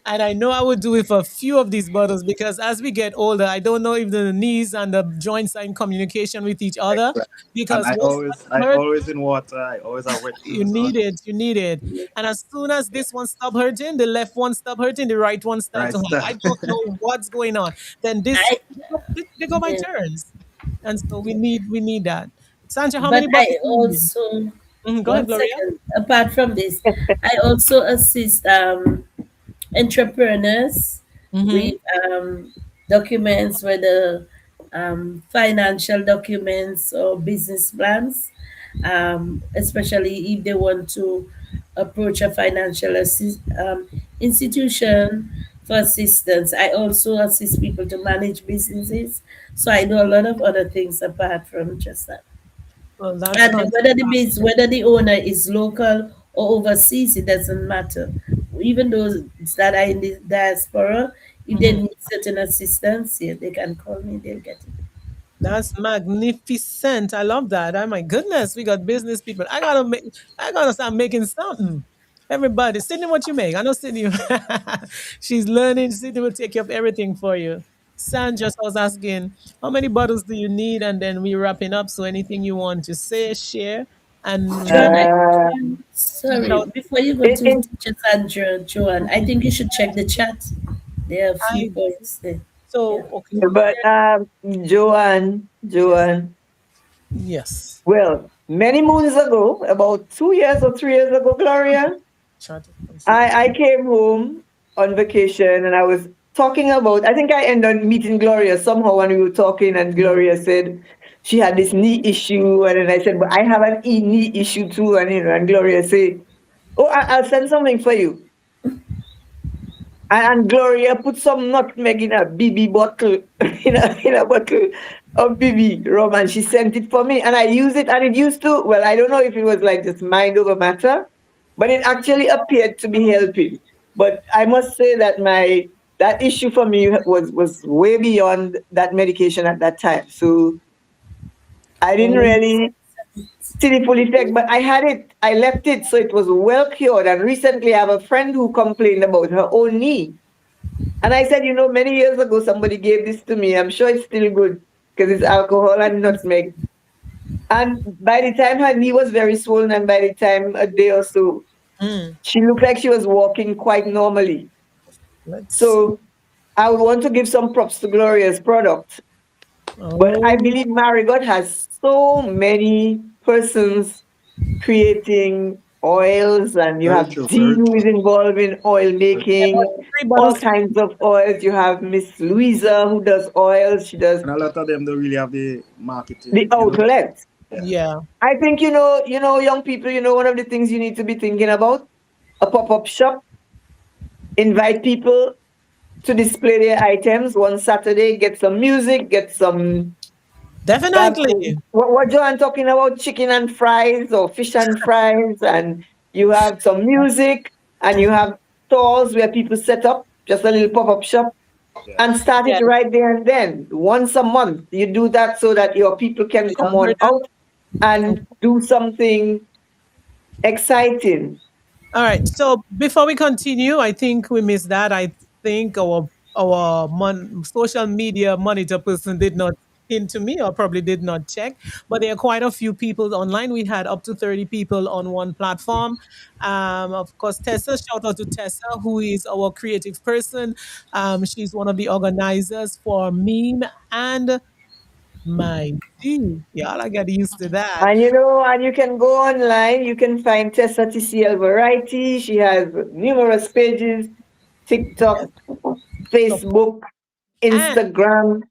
and I know I would do it for a few of these bottles because as we get older, I don't know if the knees and the joints are in communication with each other. Exactly. And Because once one I hurt, always in water. I always have wet you clothes on. need it, you need it. And as soon as this one stop hurting, the left one stop hurting, the right one start Right to hurt. I stuff. don't know what's going on. Then this, I they go by yeah. turns, and so we need that. Sandra, how But many I bottles do you need? also, Go ahead, one Gloria. second, apart from this, I also assist entrepreneurs Mm-hmm. with documents, whether financial documents or business plans, especially if they want to approach a financial institution for assistance. I also assist people to manage businesses. So I do a lot of other things apart from just that. Well, that's And fantastic. whether the owner is local or overseas, it doesn't matter. Even those that are in the diaspora, if they Mhm. need certain assistance, yeah, they can call me. They'll get it. That's magnificent. I love that. Oh my goodness, we got business people. I gotta start making something. Everybody, Sydney, what you make? I know Sydney. She's learning. Sydney will take care of everything for you. San just was asking, how many bottles do you need? And then we wrapping up. So anything you want to say, share, and we Joan, Uh, teach sorry, out. before you go in, to in, teacher Sandra, Joan, I think you should check the chat. There are a few I points there. Yeah. so okay. but Joanne, Yes. well, many moons ago, about 2 years or 3 years ago, Gloria, Chat. I'm sorry. I came home on vacation and I was talking about, I think I ended up meeting Gloria somehow when we were talking, and Gloria said she had this knee issue. And then I said, but I have an knee issue too. And, and Gloria said, oh, I'll send something for you. And Gloria put some nutmeg in a BB bottle, in a bottle of BB rum, and she sent it for me. And I use it, and it used to, well, I don't know if it was like just mind over matter, but it actually appeared to be helping. But I must say that that issue for me was way beyond that medication at that time. So I didn't Oh, really see the full effect, but I had it. I left it, so it was well cured. And recently, I have a friend who complained about her own knee, and I said, many years ago, somebody gave this to me. I'm sure it's still good because it's alcohol and nutmeg. And by the time her knee was very swollen, and by the time a day or so, Mm, she looked like she was walking quite normally. let's. So I would want to give some props to Gloria's product. But I Oh, believe Marigot has so many persons creating oils, and you Very have true. Dean Very who is true. involved in oil yeah, making, but 3 bottles. all kinds of oils. You have Miss Louisa who does oils. She does And a lot of them don't really have the the marketing, you know. outlet. Yeah. Yeah. I think young people. One of the things you need to be thinking about, a pop-up shop. Invite people to display their items one Saturday. Get some music. Get some Definitely. what Joanne talking about, chicken and fries or fish and fries, and you have some music, and you have stalls where people set up just a little pop-up shop, Yeah. and start Yeah. it right there and then. Once a month, you do that so that your people can You come all on heard that? out and do something exciting. All right. So before we continue, I think we missed that. I think our social media monitor person did not hint to me or probably did not check. But there are quite a few people online. We had up to 30 people on one platform. Of course, Tessa, shout out to Tessa, who is our creative person. She's one of the organizers for Meme and MYZI. Y'all, I got used to that. And you can go online, you can find Tessa TCL Variety. She has numerous pages, TikTok, So, Facebook, and Instagram.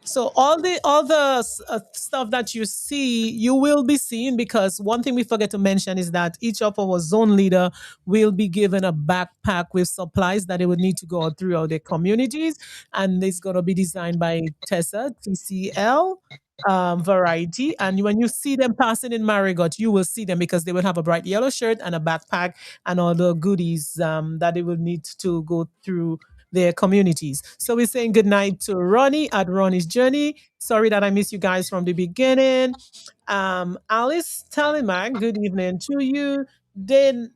So all the stuff that you see, you will be seeing because one thing we forget to mention is that each of our zone leader will be given a backpack with supplies that they would need to go out throughout their communities, and it's going to be designed by Tessa TCL variety. And when you see them passing in Marigot, you will see them because they will have a bright yellow shirt and a backpack and all the goodies that they will need to go through their communities. So we're saying good night to Ronnie at Ronnie's Journey. Sorry that I missed you guys from the beginning. Alice Telemark, good evening to you. Dane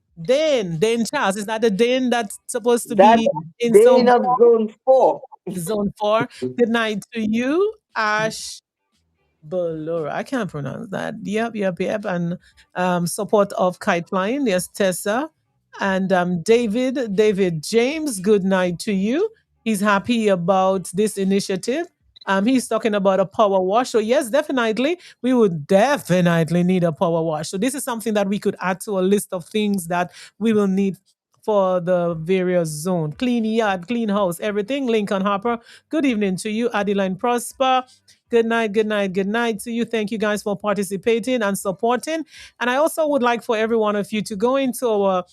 Charles, is that the Dane that's supposed to That's be in Dane zone of Zone 4. zone 4? Good night to you, Ash Bolora. I can't pronounce that. Yep. And support of kite flying. There's Tessa and David James. Good night to you. He's happy about this initiative. He's talking about a power wash. So yes, definitely, we would definitely need a power wash. So this is something that we could add to a list of things that we will need for the various zone. Clean yard, clean house, everything. Lincoln Harper. Good evening to you, Adeline Prosper. Good night to you. Thank you guys for participating and supporting. And I also would like for every one of you to go into our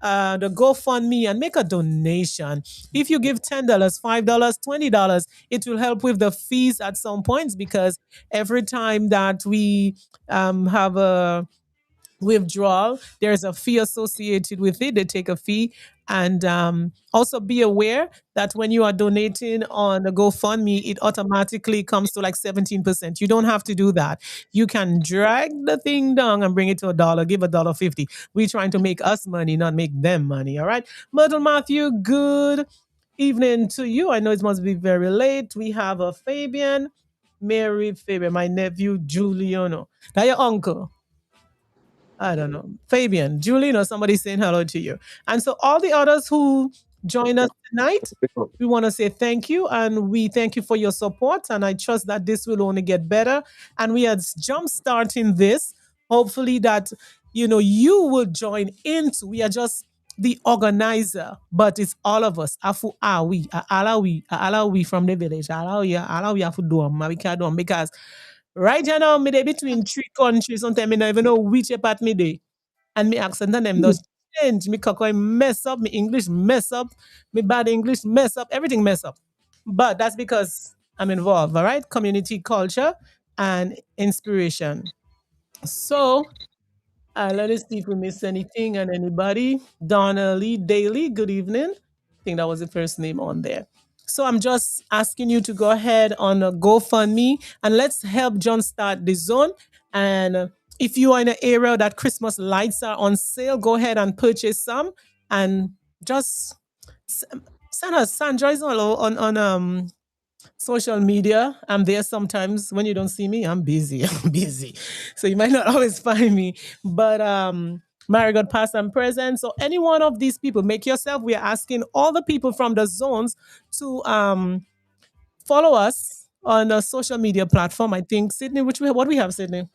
the GoFundMe and make a donation. If you give $10, $5, $20, it will help with the fees at some points because every time that we have a withdrawal, there's a fee associated with it. They take a fee. And also be aware that when you are donating on the GoFundMe, it automatically comes to like 17%. You don't have to do that. You can drag the thing down and bring it to a dollar, give $1.50. We're trying to make us money, not make them money. All right. Myrtle Matthew, good evening to you. I know it must be very late. We have a Fabian, Mary Fabian, my nephew Giuliano. Now your uncle. I don't know. Fabian, Julian, or somebody saying hello to you. And so all the others who join us tonight, we want to say thank you and we thank you for your support. And I trust that this will only get better. And we are jump starting this. Hopefully that you will join into. We are just the organizer, but it's all of us. Afu we, ala we from the village. Ala we afu do we can do because right now, me dey between three countries. Sometimes me don't even know which part me dey. And me accent and them does change. Me kakoi mess up. Me English mess up. Me bad English mess up. Everything mess up. But that's because I'm involved, all right? Community culture and inspiration. So let us see if we missed anything and anybody. Donna Lee Daly, good evening. I think that was the first name on there. So I'm just asking you to go ahead on a GoFundMe and let's help John start the zone. And if you are in an area that Christmas lights are on sale, go ahead and purchase some and just send us Sandra is on social media. I'm there sometimes. When you don't see me, I'm busy. I'm busy. So you might not always find me. But Marigot past and present. So any one of these people, make yourself. We are asking all the people from the zones to follow us on a social media platform. I think Sydney, what we have, Sydney?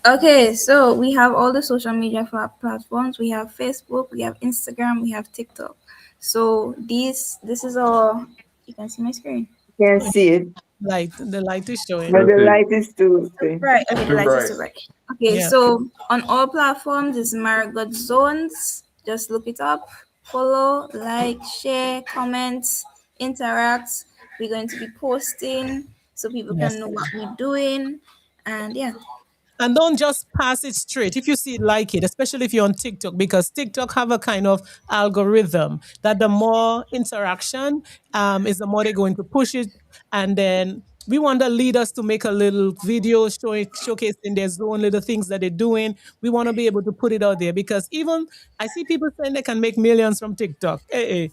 Okay, so we have all the social media platforms. We have Facebook, we have Instagram, we have TikTok. So this is all. You can see my screen. Can't see it, The light is showing. but the Okay. light is too. Right. Okay, the Too light is bright. too bright. Okay, Yeah. so on all platforms is Marigot Zones. Just look it up, follow, like, share, comment, interact. We're going to be posting so people Yes. can know what we're doing. And yeah. And don't just pass it straight. If you see it, like it, especially if you're on TikTok, because TikTok have a kind of algorithm that the more interaction is the more they're going to push it. And then we want the leaders to make a little video showcasing their own little things that they're doing. We want to be able to put it out there because even I see people saying they can make millions from TikTok. Hey,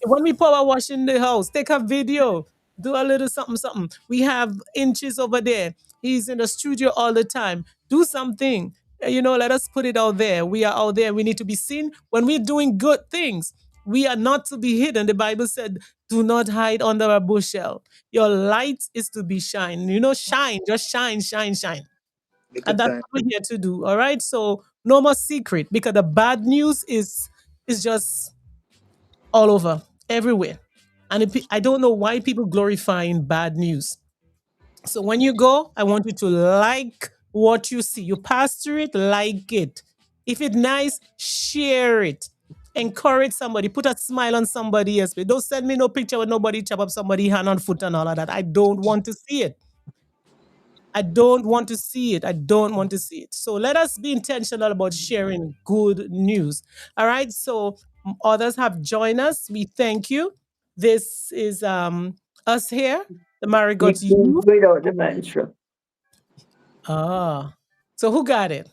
when we power wash in the house, take a video, do a little something. We have Inches over there. He's in the studio all the time. Do something. Let us put it out there. We are out there. We need to be seen when we're doing good things. We are not to be hidden. The Bible said, do not hide under a bushel. Your light is to be shine. Shine, just shine, shine, shine. Take your And that's time. what we're here to do. All right. So no more secret because the bad news is just all over, everywhere. And I don't know why people glorifying bad news. So when you go, I want you to like what you see. You pass through it, like it. If it's nice, share it. Encourage somebody. Put a smile on somebody else. Don't send me no picture with nobody chop up somebody hand on foot and all of that. I don't want to see it. I don't want to see it. I don't want to see it. So let us be intentional about sharing good news. All right. So others have joined us. We thank you. This is us here, the You Marigot can't youth. without the mantra. Ah. So who got it?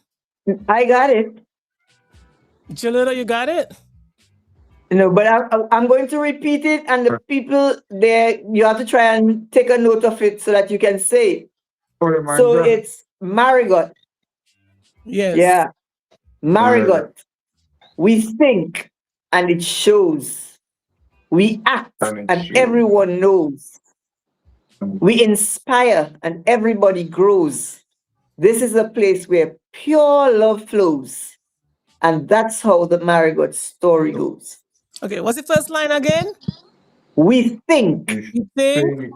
I got it. Jalila, you got it? No, but I'm going to repeat it, and the people there, you have to try and take a note of it so that you can say it. Oh, the So mantra. it's Marigot. Yes. Yeah. Marigot. Marigot. We think and it shows. We act And it and shows. everyone knows. We inspire and everybody grows. This is a place where pure love flows. And that's how the Marigot story goes. Okay, what's the first line again? We think We We think, think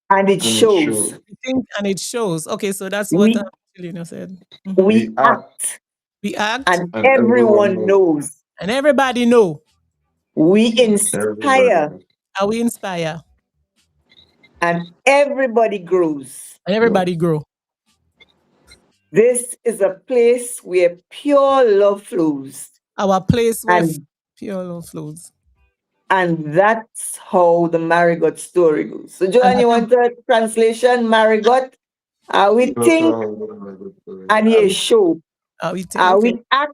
and it and it shows. shows. we think, and it shows. Okay, so that's what We, Chilino said. Mhm. we We act act We act, and and everyone everyone knows. knows. and everybody know. We Everybody inspire knows. How we inspire, and everybody grows. and everybody grow. This is a place where pure love flows. Our place where And pure love flows. and that's how the Marigot story goes. So And Joanne, that's you want a translation? Marigot? We That's think how the Marigot story. and you show. how we think. Okay. We act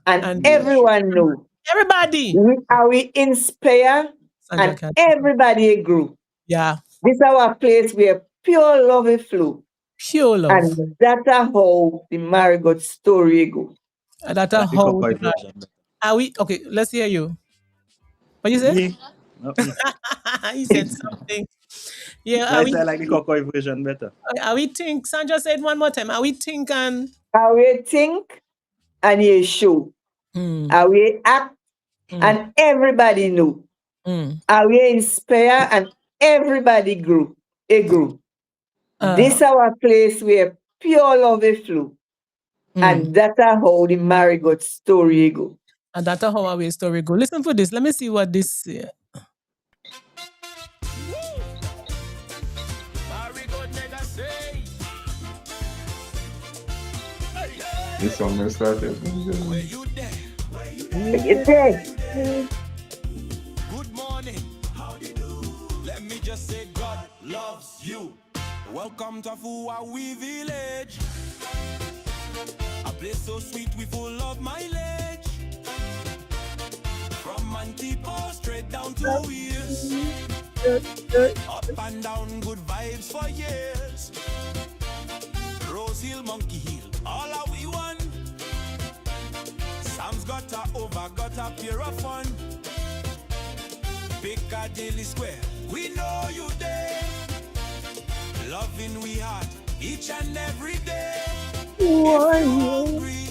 and And everyone know. everybody. We inspire Sandra and can. everybody grow. Yeah. This is our place where pure love will flow. Pure love. And that's how the Marigot story goes. And that's I like the how Cocoa version. are we okay, let's hear you. What you say? Me? Nothing. He said something. Yeah, I say I like the Cocoa version better. are we think Sandra said one more time. Are we think and We think and you show. We act and everybody know. We inspire and everybody grow. Grow. This is our place where pure love will flow. And that's how the Marigot story go. and that's how our story go. Listen for this. Let me see what this Marigot nigga say. This song is started. Where you there? You say, Good morning. How do you do? Let me just say God loves you. Welcome to Fuawi village. A place so sweet we full of mileage. From Mantipo straight down to Wheels. Up and down good vibes for years. Rose Hill, Monkey Hill, all are we one. Sam's got a pair of fun. Piccadilly Square, we know you there. Loving we heart each and every day. If you hungry,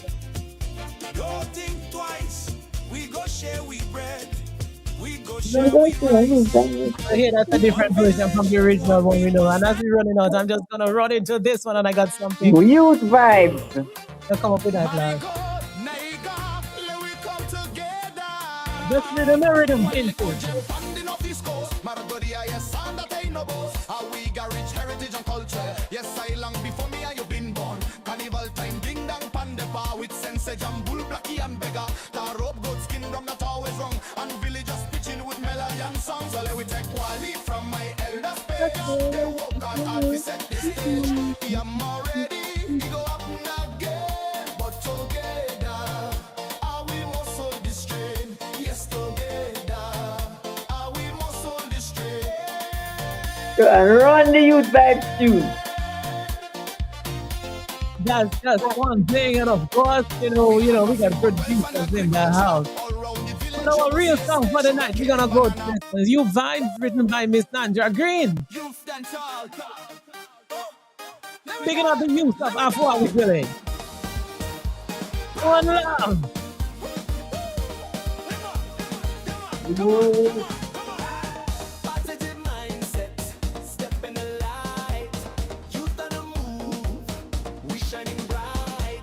don't think twice. We go share we bread. We go share we rice. I hear that's a different version from the original one we know. And as we're running out, I'm just gonna run into this one and I got something. youth vibes. I'll come up with that last. Marigot, let we come together. Just rhythm and rhythm into. Funding of this coast, Marigot, yes, and that ain't no boss. How we got rich heritage and culture. Yes, I long before me and you been born. Carnival time, ding dong, pande bar with sense, jambul, blacky and beggar. The rope, goat skin, rum, not always wrong. And villagers pitching with melody and songs. So let we take quality from my elders' page. They work hard to set the stage. Yeah, I'm already, we go up again, but together. Are we muscle this train? Yes, together. Are we muscle this train? And run the youth vibes tune. That's just one thing, and of course, we got good people in the house. But our real song for the night, we're gonna go to this. You Vibes, written by Miss Sandra Green. Youth dance all. Picking up the youth of Afua Village. One love. Positive mindset, step in the light. Youth on the move, we shining bright.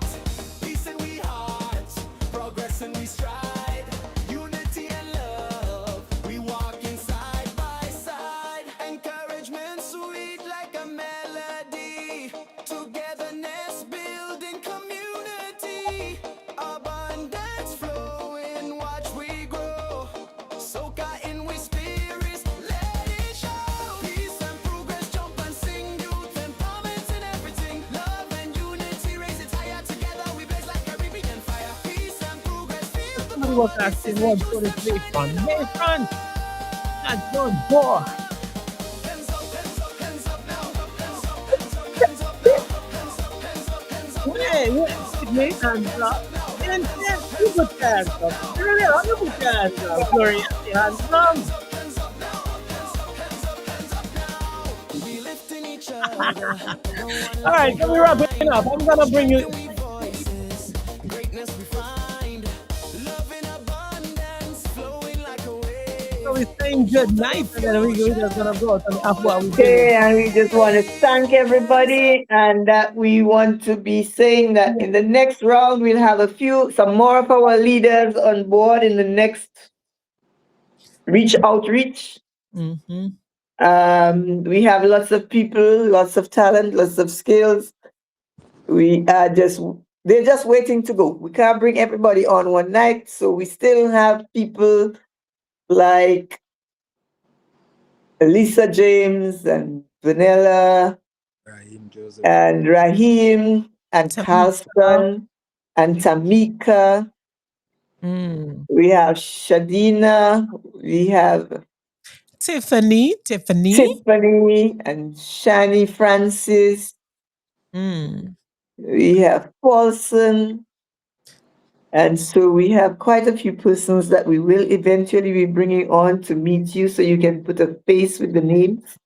Peace and we heart, progress and we stride. Unity and love, we walking side by side. Encouragement sweet like a melody. Togetherness building community. Abundance flowing, watch we grow. Soca in we spirits, somebody was asking what zone is Mayfront. Mayfront, that's zone 4. Wait, Sydney, hands up. Then, you put your hands up. Really, you put your hands up. Gloria, your hands up. We lifting each other. No one All right, so we're wrapping up. I'm going to bring you. we voices. Greatness we find. Love in abundance. Flowing like a wave. So we're saying good night, and then we're just going to go. So after what we finish. Okay, and we just want to thank everybody, and that we want to be saying that in the next round we'll have some more of our leaders on board in the next outreach. Mm-hmm. We have lots of people, lots of talent, lots of skills. They're just waiting to go. We can't bring everybody on one night, so we still have people like Lisa James and Vanilla Raheem Joseph. and Raheem and Tamika. Carlson and Tamika. We have Shadina. We have Tiffany. Tiffany and Shani Francis. We have Paulson. And so we have quite a few persons that we will eventually be bringing on to meet you so you can put a face with the names.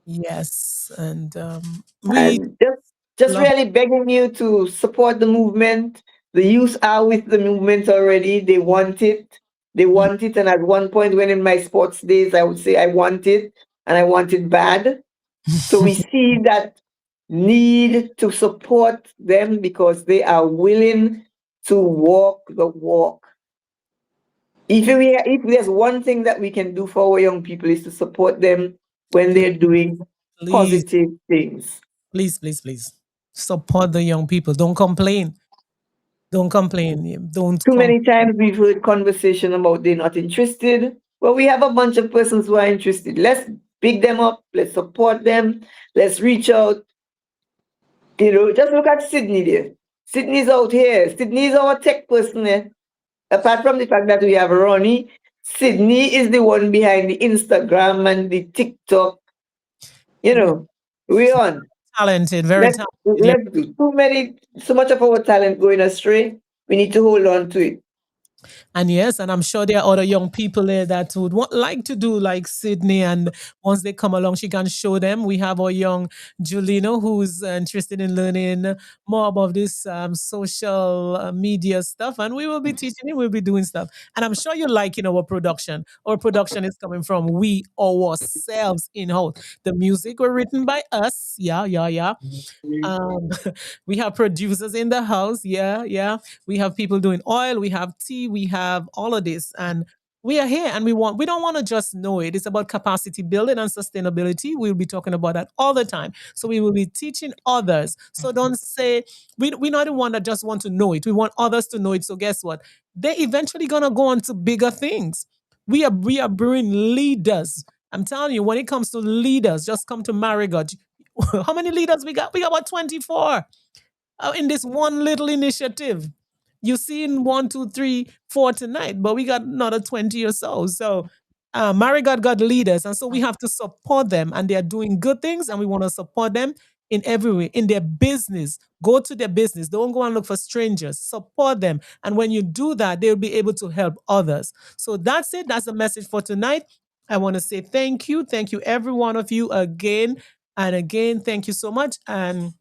Yes, and And just love- really begging you to support the movement. The youth are with the movement already. They want it. They want it. And at one point, when in my sports days, I would say I want it, and I want it bad. So we see that need to support them because they are willing to walk the walk. If there's one thing that we can do for our young people is to support them when they're doing positive things. Please support the young people. Don't complain. Don't Too many times we've heard conversation about they're not interested. Well, we have a bunch of persons who are interested. Let's pick them up. Let's support them. Let's reach out. Just look at Sydney there. Sydney's out here. Sydney's our tech person there. Apart from the fact that we have Ronnie, Sydney is the one behind the Instagram and the TikTok. We're on. Talented, very talented. Let's do so much of our talent going astray. We need to hold on to it. And yes, and I'm sure there are other young people there that would like to do like Sydney. And once they come along, she can show them. We have our young Julino who's interested in learning more about this social media stuff. And we will be teaching him, we'll be doing stuff. And I'm sure you're liking our production. Our production is coming from we ourselves in-house. The music were written by us. Yeah. We have producers in the house. Yeah. We have people doing oil. We have tea. We have all of this. And we are here and we don't want to just know it. It's about capacity building and sustainability. We'll be talking about that all the time. So we will be teaching others. So don't say, we're not the one that just want to know it. We want others to know it. So guess what? They're eventually going to go on to bigger things. We are brewing leaders. I'm telling you, when it comes to leaders, just come to Marigot. How many leaders we got? We got about 24 in this one little initiative. You've seen 1, 2, 3, 4 tonight, but we got another 20 or so. So Marigot got leaders, and so we have to support them, and they're doing good things, and we want to support them in every way, in their business. Go to their business. Don't go and look for strangers. Support them. And when you do that, they'll be able to help others. So that's it. That's the message for tonight. I want to say thank you. Thank you, every one of you, again and again. Thank you so much. And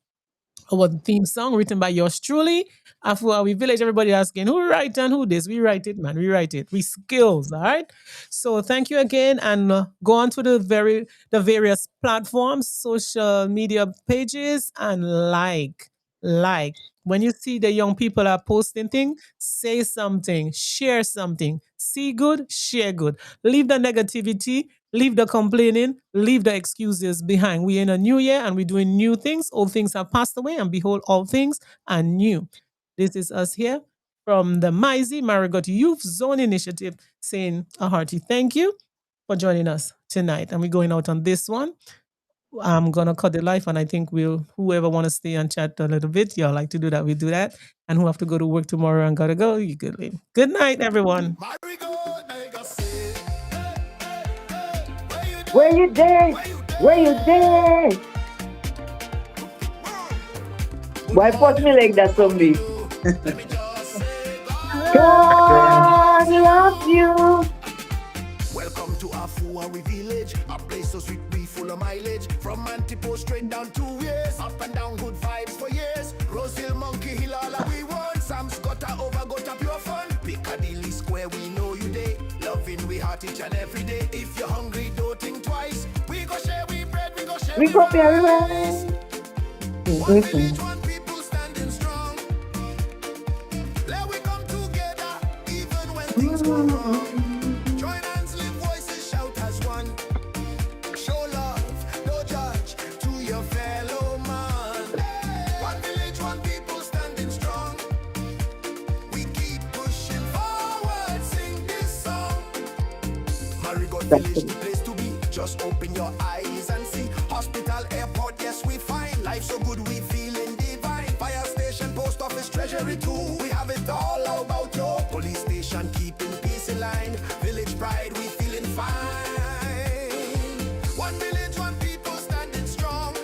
our theme song written by yours truly. After we village, everybody asking who write and who this. We write it, man. We write it. We skills, all right? So thank you again, and go on to the various platforms, social media pages, and like. When you see the young people are posting things, say something, share something. See good, share good. Leave the negativity, leave the complaining, leave the excuses behind. We're in a new year and we're doing new things. Old things have passed away, and behold, all things are new. This is us here from the MYZI Marigot Youth Zone Initiative saying a hearty thank you for joining us tonight. And we're going out on this one. I'm gonna cut the live, and I think whoever want to stay and chat a little bit, y'all like to do that, we do that. And who have to go to work tomorrow and gotta go, you good leave. Good night, everyone. Marigot, nigga say, Where you there? Where you there? Why put me like that, zombie? let me just say, God loves you. welcome to Afuawi village, a place so sweet, we full of mileage. From Antipo straight down 2 years, up and down good vibes for years. Rose Hill, Monkey Hill, all that we want. Sam's got a over, got a pure fun. Piccadilly Square, we know you day. Loving we heart each and every day. If you're hungry, don't think twice. We go share we bread, we go share We go everywhere. One village, one people standing strong. Let we come together, even when things go wrong. Join hands, lift voices, shout as one. Show love, no judge to your fellow man. One village, one people standing strong. We keep pushing forward, sing this song. Marigot village, the place to be. Just open your eyes and see. Hospital, airport, yes we find. Life so good we feeling divine. Fire station, post office, treasury too. We have it all. How about your police station, keeping peace in line. Village pride, we feeling fine. One village, one people standing strong.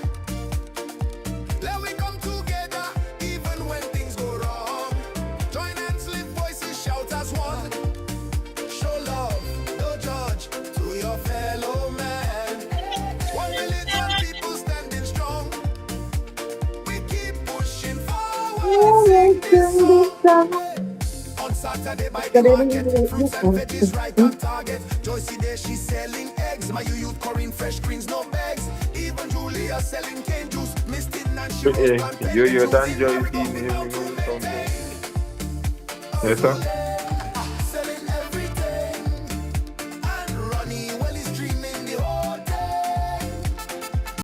Let we come together, even when things go wrong. Join hands, lift voices, shout as one. Show love, no judge to your fellow man. One village, one people standing strong. We keep pushing forward, sing this song. On Saturday by the market, fruits and veggies right on target. Joycey there, she's selling eggs. My youth Corinne, fresh greens, no bags. Even Julia selling cane juice. Missed it and she Hey, was you juice. done Joycey, Marigot, we know to something. maintain. Yes, sir.